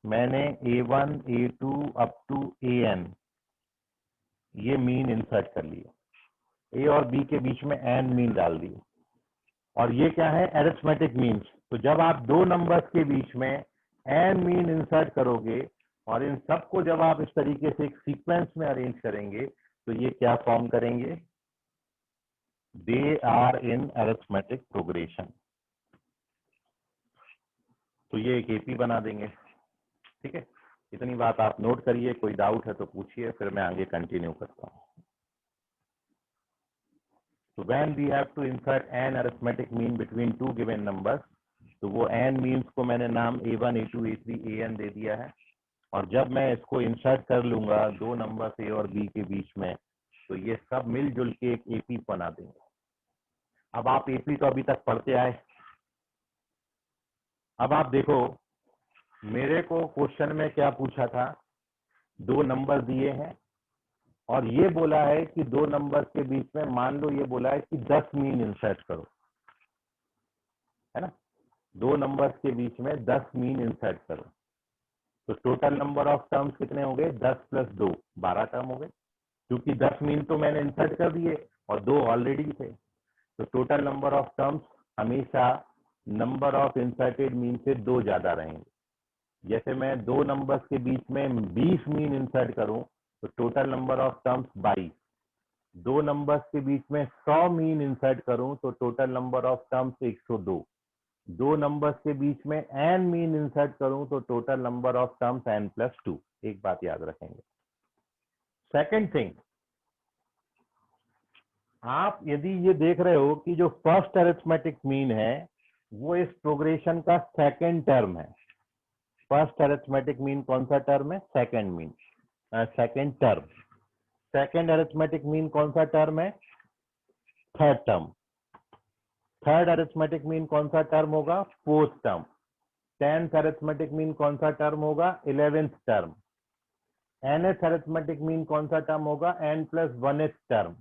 मैंने A1, A2 up to AN ये मीन इंसर्ट कर लिए। A और B के बीच में एन मीन डाल दिए, और ये क्या है, अरिथमेटिक मीन्स। तो जब आप 2 नंबर्स के बीच में एन मीन इंसर्ट करोगे और इन सबको जब आप इस तरीके से एक सीक्वेंस में अरेंज करेंगे तो ये क्या फॉर्म करेंगे, they are in arithmetic progression. तो ये एक एपी बना देंगे, ठीक है। इतनी बात आप नोट करिए, कोई डाउट है तो पूछिए, फिर मैं आगे कंटिन्यू करता हूँ। तो when we have to insert an arithmetic mean between 2 given numbers, तो वो n मीन्स को मैंने नाम A1, A2, A3, AN दे दिया है, और जब मैं इसको इंसर्ट कर लूंगा 2 नंबर्स A और B के बीच में, तो ये सब मिलजुल के एक एपी बना देंगे। अब आप एपी तो अभी तक पढ़ते आए, अब आप देखो मेरे को क्वेश्चन में क्या पूछा था, 2 नंबर दिए हैं और ये बोला है कि 2 नंबर के बीच में मान लो ये बोला है कि 10 मीन इंसर्ट करो, है ना। 2 नंबर्स के बीच में 10 मीन इंसर्ट करो, तो टोटल नंबर ऑफ टर्म्स कितने हो गए, 10 + 2 12 टर्म हो गए, क्योंकि 10 मीन तो मैंने इंसर्ट कर दिए और 2 ऑलरेडी थे। तो टोटल नंबर ऑफ टर्म्स हमेशा नंबर ऑफ इंसर्टेड मीन से 2 ज्यादा रहेंगे। जैसे मैं 2 नंबर्स के बीच में 20 मीन इंसर्ट करूं तो total number of terms 22। 2 numbers के बीच में 100 मीन इंसर्ट करूं तो total number of terms 102। 2 numbers के बीच में n मीन इंसर्ट करूं तो total number of terms n+2। एक बात याद रखेंगे। सेकंड थिंग, आप यदि ये देख रहे हो कि जो फर्स्ट अरिथमेटिक मीन है वो इस प्रोग्रेशन का सेकंड टर्म है। फर्स्ट अरिथमेटिक मीन कौन सा टर्म है, second mean, second term. Second arithmetic mean कौन सा टर्म है, third term. Third arithmetic mean कौन सा टर्म होगा, fourth term. 10th arithmetic mean कौन सा टर्म होगा, 11th term. nth arithmetic mean कौन सा टर्म होगा, n+1th टर्म।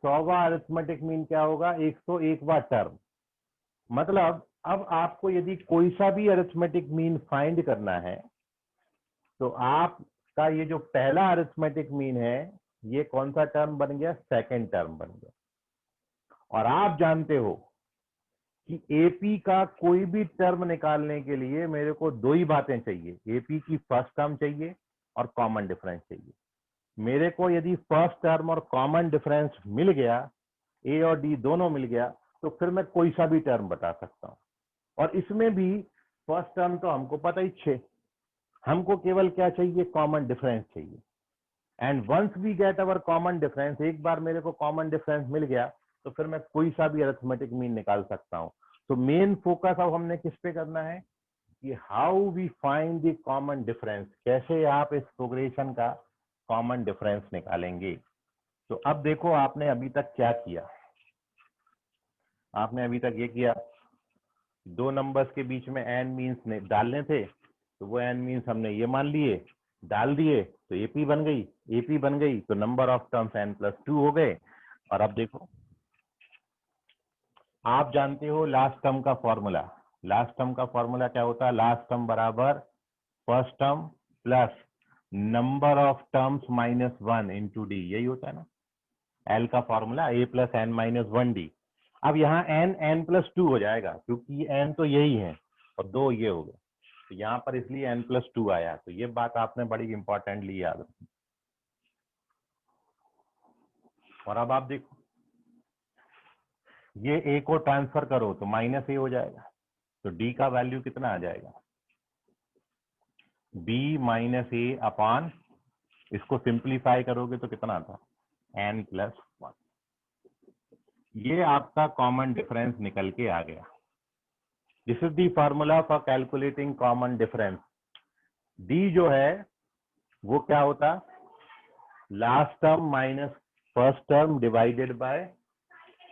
100वां अरिथमेटिक मीन क्या होगा, 101वां टर्म। मतलब अब आपको यदि कोई सा भी अरिथमेटिक मीन फाइंड करना है तो आप का ये जो पहला अरिथमेटिक मीन है ये कौन सा टर्म बन गया, सेकंड टर्म बन गया। और आप जानते हो कि एपी का कोई भी टर्म निकालने के लिए मेरे को दो ही बातें चाहिए, एपी की फर्स्ट टर्म चाहिए और कॉमन डिफरेंस चाहिए। मेरे को यदि फर्स्ट टर्म और कॉमन डिफरेंस मिल गया, ए और डी दोनों मिल गया, तो फिर मैं कोई सा भी टर्म बता सकता हूं। और इसमें भी फर्स्ट टर्म तो हमको पता ही 6, हमको केवल क्या चाहिए, कॉमन डिफरेंस चाहिए। And once we get our common difference, एक बार मेरे को कॉमन डिफरेंस मिल गया तो फिर मैं कोई सा भी अरिथमेटिक मीन निकाल सकता हूं। तो मेन फोकस अब हमने किस पे करना है कि how we find the common difference, कैसे आप इस प्रोग्रेशन का कॉमन डिफरेंस निकालेंगे। तो अब देखो आपने अभी तक क्या किया, आपने अभी तक ये किया, दो नंबर्स के बीच में एन मीन्स डालने थे, तो वो एन मीन्स हमने ये मान लिए, डाल दिए, तो एपी बन गई, एपी बन गई तो नंबर ऑफ टर्म्स n+2 हो गए। और अब देखो, आप जानते हो लास्ट टर्म का फॉर्मूला, लास्ट टर्म का फॉर्मूला क्या होता है, लास्ट टर्म बराबर first term plus number of terms -1 into D, यही होता है ना एल का फॉर्मूला, a + n - 1d। अब यहाँ n+2 हो जाएगा क्योंकि n तो यही है और दो ये हो गए, तो यहाँ पर इसलिए n+2 आया। तो ये बात आपने बड़ी इंपॉर्टेंटली याद रखी। और अब आप देखो, ये a को ट्रांसफर करो तो -a हो जाएगा, तो d का वैल्यू कितना आ जाएगा, b - a अपॉन, इसको सिंप्लीफाई करोगे तो कितना आता, n+1। ये आपका कॉमन डिफरेंस निकल के आ गया। This is the formula for calculating common difference. D जो है वो क्या होता, last term minus first term divided by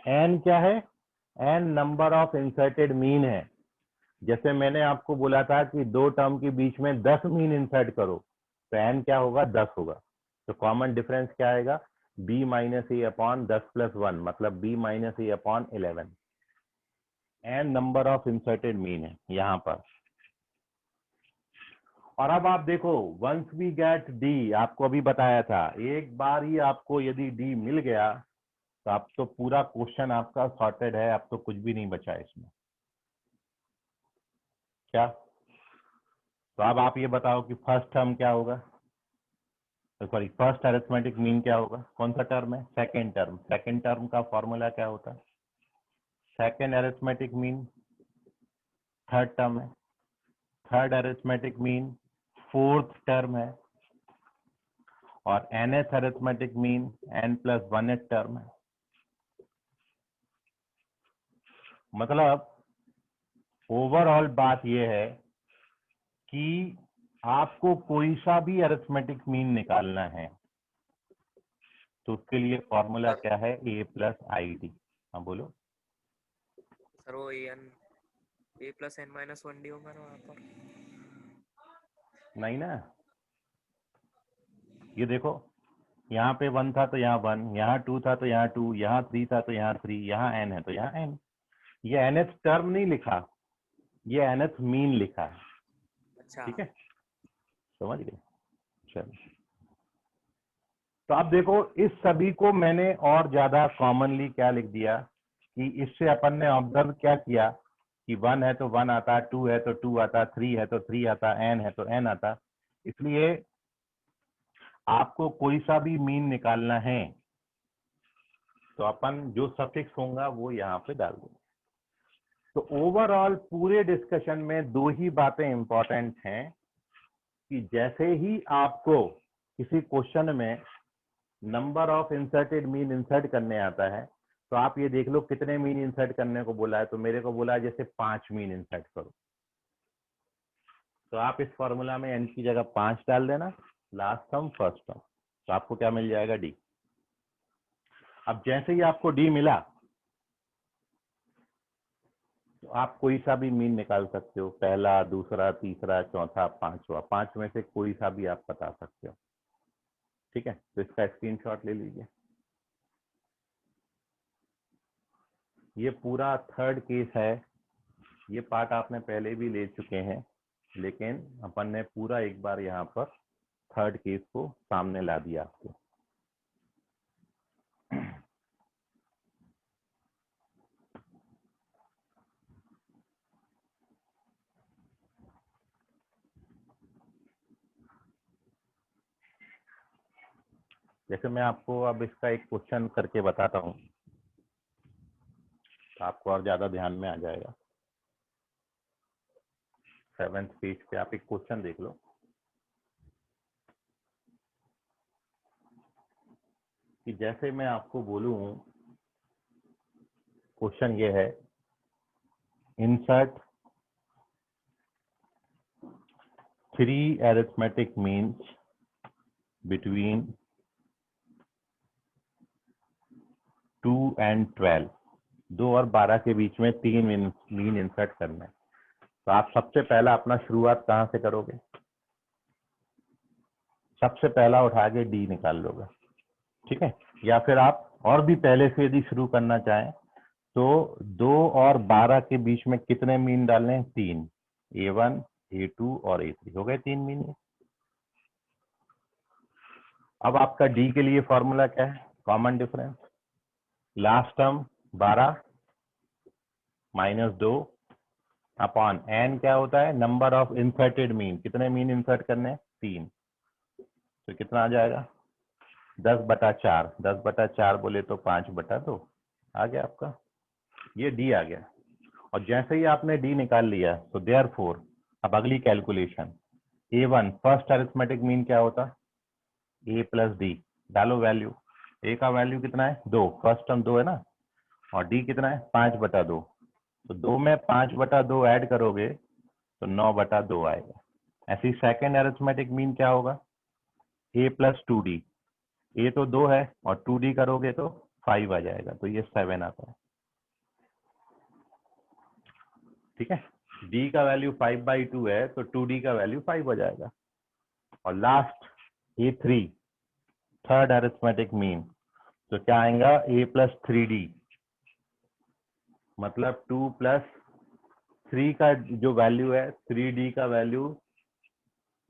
n, क्या है, n number of inserted mean है। जैसे मैंने आपको बोला था कि दो टर्म के बीच में 10 मीन इंसर्ट करो, तो एन क्या होगा, 10 होगा। तो कॉमन डिफरेंस क्या आएगा, b - a अपॉन 10 + 1, मतलब b - a upon 11। N number of inserted mean है यहाँ पर। और अब आप देखो, वंस वी गेट डी, आपको अभी बताया था, एक बार ही आपको यदि डी मिल गया तो आप तो पूरा क्वेश्चन आपका सॉर्टेड है, अब तो कुछ भी नहीं बचा इसमें। क्या, तो अब आप ये बताओ कि फर्स्ट टर्म क्या होगा, सॉरी फर्स्ट अरिथमेटिक मीन क्या होगा, कौन सा टर्म है, सेकेंड टर्म। सेकेंड टर्म का फॉर्मूला क्या होता है, second arithmetic mean third term है, third arithmetic mean fourth term है, और nth arithmetic mean n+1th term है। मतलब ओवरऑल बात यह है कि आपको कोई सा भी अरिथमेटिक मीन निकालना है तो उसके लिए फॉर्मूला क्या है, a + id। हाँ बोलो सर वो a + n - 1d होगा ना वहाँ पर। नहीं ना, ये देखो यहाँ पे 1 था तो यहाँ 1, यहाँ 2 था तो यहाँ 2, यहाँ 3 था तो यहाँ 3, यहाँ n है तो यहाँ n। ये nth टर्म नहीं लिखा, ये nth मीन लिखा है, अच्छा ठीक है, समझ गए, चलो। तो अब देखो इस सभी को मैंने और ज्यादा कॉमनली क्या लिख दिया कि इससे अपन ने ऑब्जर्व क्या किया कि 1 है तो 1 आता, 2 है तो 2 आता, 3 है तो 3 आता, n है तो n आता। इसलिए आपको कोई सा भी मीन निकालना है तो अपन जो सफिक्स होगा वो यहाँ पे डाल देंगे। तो ओवरऑल पूरे डिस्कशन में दो ही बातें इंपॉर्टेंट हैं कि जैसे ही आपको किसी क्वेश्चन में number of inserted mean insert करने आता है तो आप ये देख लो कितने मीन इंसर्ट करने को बोला है, तो मेरे को बोला है जैसे 5 मीन इंसर्ट करो, तो आप इस फॉर्मूला में n की जगह 5 डाल देना, लास्ट टर्म फर्स्ट टर्म, तो आपको क्या मिल जाएगा, डी। अब जैसे ही आपको डी मिला तो आप कोई सा भी मीन निकाल सकते हो, पहला, दूसरा, तीसरा, चौथा, पांचवा, 5 में से कोई सा भी आप बता सकते हो, ठीक है। तो इसका स्क्रीनशॉट ले लीजिए। ये पूरा थर्ड केस है, ये पार्ट आपने पहले भी ले चुके हैं, लेकिन अपन ने पूरा एक बार यहाँ पर थर्ड केस को सामने ला दिया आपको। जैसे मैं आपको अब इसका एक क्वेश्चन करके बताता हूँ, तो आपको और ज्यादा ध्यान में आ जाएगा। 7th पेज पे आप एक क्वेश्चन देख लो। कि जैसे मैं आपको बोलूं, क्वेश्चन ये है, insert 3 arithmetic means between 2 and 12। 2 और 12 के बीच में 3 मीन इंसर्ट करना है। तो आप सबसे पहला अपना शुरुआत कहाँ से करोगे? सबसे पहला उठा के डी निकाल लोगे, ठीक है। या फिर आप और भी पहले से यदि शुरू करना चाहें तो 2 और 12 के बीच में कितने मीन डालने हैं? 3। A1, A2 और A3 हो गए 3 मीन। अब आपका डी के लिए फॉर्मूला क्या है? Common difference, last term 12 -2 upon n क्या होता है? Number of inserted mean. कितने मीन इंसर्ट करने हैं? 3। तो कितना आ जाएगा? 10/4। 10/4 बोले तो 5/2 आ गया आपका, ये डी आ गया। और जैसे ही आपने डी निकाल लिया तो देयरफॉर अब अगली calculation, A1 first arithmetic mean क्या होता? A + D। डालो वैल्यू। A का वैल्यू कितना है? 2, फर्स्ट टर्म 2 है ना, और D कितना है? 5/2। तो 2 में 5/2 ऐड करोगे तो 9/2 आएगा। ऐसी सेकेंड अरिथमेटिक मीन क्या होगा? A + 2D। A तो 2 है और 2D करोगे तो 5 आ जाएगा, तो ये 7 आता है, ठीक है। D का वैल्यू 5/2 है तो 2D का वैल्यू 5 हो जाएगा। और last A3 third arithmetic mean, तो क्या आएगा? A + 3D, मतलब 2 + 3 का जो वैल्यू है, 3D का वैल्यू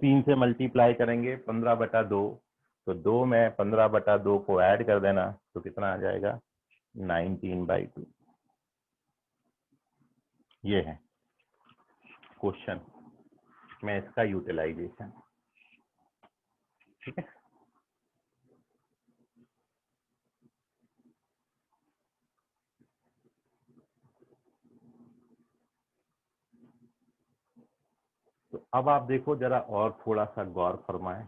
3 से मल्टीप्लाई करेंगे 15/2। तो 2 में 15/2 को ऐड कर देना तो कितना आ जाएगा? 19/2। ये है क्वेश्चन में इसका यूटिलाइजेशन, ठीक है। तो अब आप देखो जरा और थोड़ा सा गौर फरमाएं।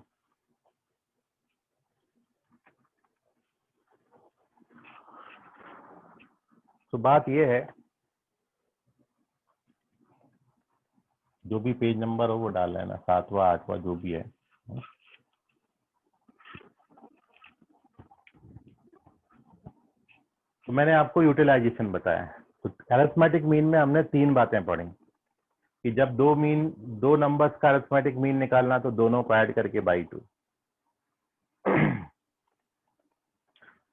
तो बात यह है, जो भी पेज नंबर हो वो डाल लेना, 7वां 8वां जो भी है। तो मैंने आपको यूटिलाइजेशन बताया। तो अरिथमेटिक मीन में हमने 3 बातें पढ़ी कि जब दो नंबर्स का अरिथमेटिक मीन निकालना तो दोनों को ऐड करके बाई 2।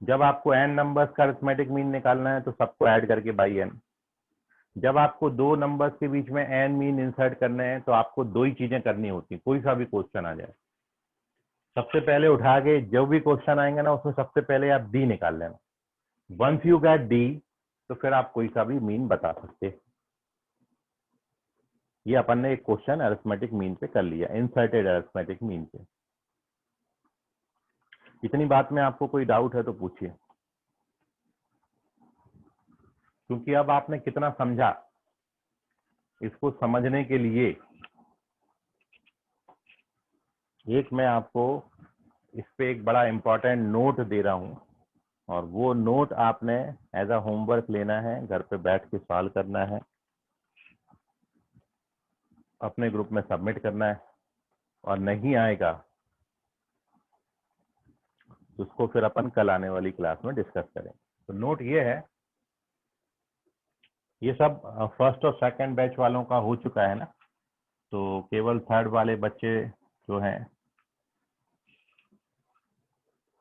जब आपको n नंबर्स का अरिथमेटिक मीन निकालना है तो सबको ऐड करके बाई n। जब आपको 2 नंबर्स के बीच में n मीन इंसर्ट करने हैं तो आपको 2 ही चीजें करनी होती, कोई सा भी क्वेश्चन आ जाए। सबसे पहले उठा के जो भी क्वेश्चन आएंगे ना उसमें सबसे पहले आप डी निकाल लेना। वंस यू गेट डी तो फिर आप कोई सा भी मीन बता सकते। ये अपन ने एक क्वेश्चन अरिथमेटिक मीन पे कर लिया, इंसर्टेड अरिथमेटिक मीन पे। इतनी बात में आपको कोई डाउट है तो पूछिए, क्योंकि अब आपने कितना समझा, इसको समझने के लिए एक मैं आपको इस पे एक बड़ा इंपॉर्टेंट नोट दे रहा हूं, और वो नोट आपने एज अ होमवर्क लेना है, घर पे बैठ के सॉल्व करना है, अपने ग्रुप में सबमिट करना है। और नहीं आएगा तो उसको फिर अपन कल आने वाली क्लास में डिस्कस करें। तो नोट ये है, ये सब फर्स्ट और सेकंड बैच वालों का हो चुका है ना, तो केवल थर्ड वाले बच्चे जो हैं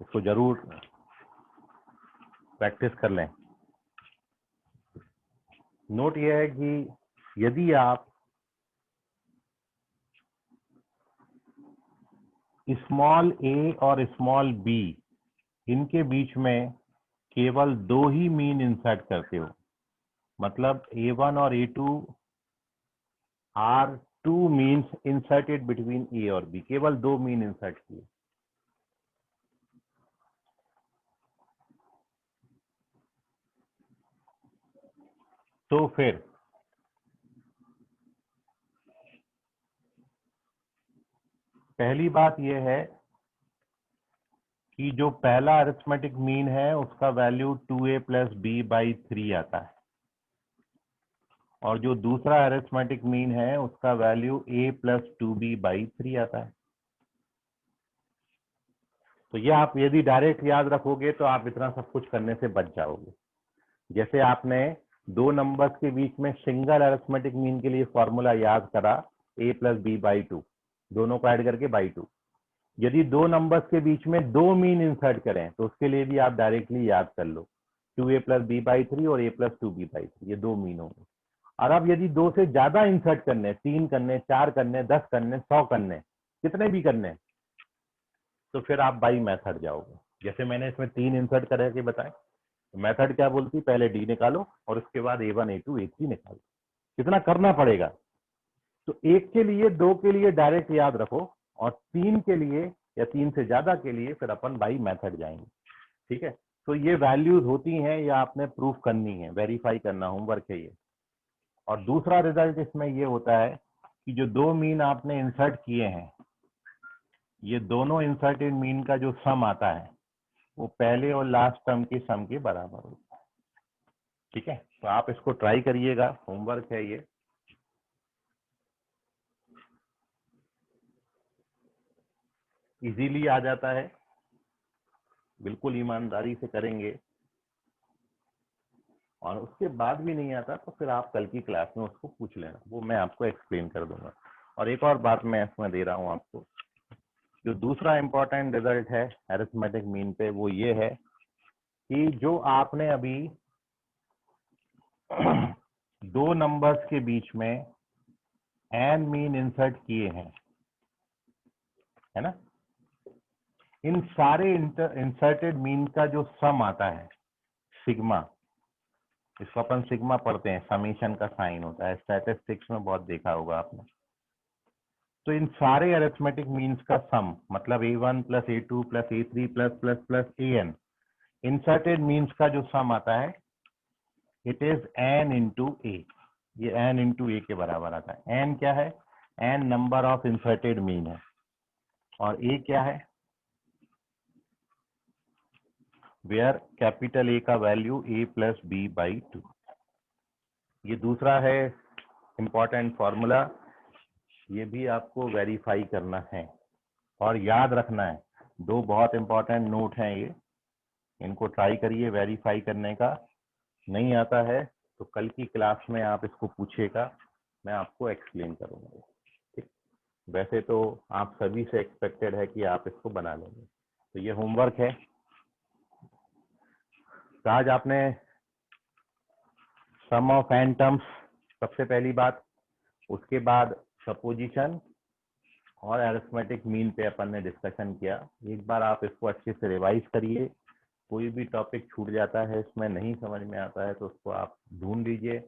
इसको जरूर प्रैक्टिस कर लें। नोट ये है कि यदि आप स्मॉल ए और स्मॉल बी इनके बीच में केवल 2 ही मीन इंसर्ट करते हो, मतलब A1 और A2 are 2 means inserted between A और बी, केवल 2 मीन इंसर्ट किए। तो फिर पहली बात यह है कि जो पहला अरिथमेटिक मीन है उसका value 2a plus b by 3 आता है, और जो दूसरा अरिथमेटिक मीन है उसका value a plus 2b by 3 आता है। तो ये आप यदि डायरेक्ट याद रखोगे तो आप इतना सब कुछ करने से बच जाओगे। जैसे आपने 2 नंबर्स के बीच में सिंगल अरिथमेटिक मीन के लिए फॉर्मूला याद करा a प्लस बी बाई 2, दोनों को ऐड करके बाई 2। यदि 2 नंबर्स के बीच में 2 मीन इंसर्ट करें तो उसके लिए भी आप डायरेक्टली याद कर लो 2a प्लस बी बाई 3 और a प्लस 2b बाई 3, ये 2 मीन होंगे। और अब यदि 2 से ज्यादा इंसर्ट करने, 3 करने, 4 करने, 10 करने, 100 करने, कितने भी करने, तो फिर आप बाई मेथड जाओगे। जैसे मैंने इसमें 3 इंसर्ट करके बताए, मेथड क्या बोलती, पहले डी निकालो और उसके बाद A1 A2 A3 निकालो। कितना करना पड़ेगा, तो 1 के लिए, 2 के लिए डायरेक्ट याद रखो, और 3 के लिए या 3 से ज्यादा के लिए फिर अपन बाई मेथड जाएंगे। ठीक है, तो ये वैल्यूज होती हैं या आपने प्रूफ करनी है, वेरीफाई करना, होमवर्क है ये। और दूसरा रिजल्ट इसमें ये होता है कि जो 2 मीन आपने इंसर्ट किए हैं, ये दोनों इंसर्टेड मीन का जो सम आता है वो पहले और लास्ट टर्म के सम के बराबर होता है। ठीक है, तो आप इसको ट्राई करिएगा, होमवर्क है ये। इजीली आ जाता है, बिल्कुल ईमानदारी से करेंगे, और उसके बाद भी नहीं आता तो फिर आप कल की क्लास में उसको पूछ लेना, वो मैं आपको एक्सप्लेन कर दूंगा। और एक और बात मैं इसमें दे रहा हूँ आपको, जो दूसरा इंपॉर्टेंट रिजल्ट है अरिथमेटिक मीन पे, वो ये है कि जो आपने अभी 2 नंबर्स के बीच में एन मीन इंसर्ट किए हैं, है ना, इन सारे इंसर्टेड मीन का जो सम आता है सिग्मा, इसको अपन सिग्मा पढ़ते हैं, समीशन का साइन होता है, स्टैटिस्टिक्स में बहुत देखा होगा आपने। तो इन सारे अरिथमेटिक मीन्स का सम, मतलब A1 plus A2 plus A3 plus plus plus AN, inserted means का जो सम आता है it is n into a। ये n इंटू a के बराबर आता है। n क्या है, n number of inserted mean है, और a क्या है, वेयर कैपिटल A का value a plus b by 2। ये दूसरा है इंपॉर्टेंट फॉर्मूला, ये भी आपको वेरीफाई करना है और याद रखना है। 2 बहुत इंपॉर्टेंट नोट हैं ये, इनको ट्राई करिए वेरीफाई करने का। नहीं आता है तो कल की क्लास में आप इसको पूछिएगा, मैं आपको एक्सप्लेन करूंगा। ठीक, वैसे तो आप सभी से एक्सपेक्टेड है कि आप इसको बना लेंगे। तो ये होमवर्क है। तो आज आपने सम ऑफ n टर्म्स सबसे पहली बात, उसके बाद सपोजिशन और अरिथमेटिक मीन पे अपन ने डिस्कशन किया। एक बार आप इसको अच्छे से रिवाइज करिए, कोई भी टॉपिक छूट जाता है, इसमें नहीं समझ में आता है तो उसको आप ढूंढ लीजिए,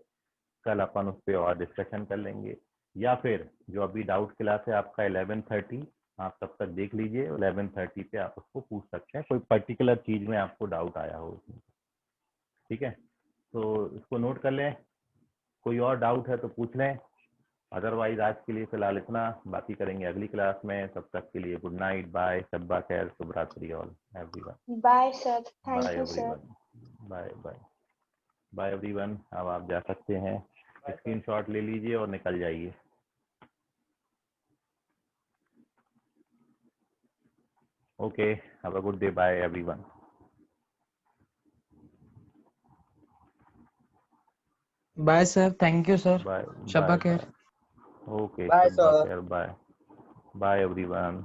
कल अपन उस पर और डिस्कशन कर लेंगे। या फिर जो अभी डाउट क्लास है आपका 11:30, आप तब तक देख लीजिए, 11:30 पे आप उसको पूछ सकते हैं, कोई पर्टिकुलर चीज में आपको डाउट आया हो उसमें। ठीक है, तो इसको नोट कर लें, कोई और डाउट है तो पूछ लें, अदरवाइज आज के लिए फिलहाल इतना, बाकी करेंगे अगली क्लास में। तब तक के लिए गुड नाइट, बाय, शब्बा खैर, शुभ रात्रि all everyone. Bye sir, bye thank you sir. Everyone, bye bye bye everyone. अब आप जा सकते हैं, स्क्रीनशॉट ले लीजिए और निकल जाइए। Okay, have a good day, bye everyone. Bye sir, thank you sir. Bye शब्बा बाय खैर। बाय। ओके, Bye, शब्बा sir. खैर, बाय बाय एवरीवन।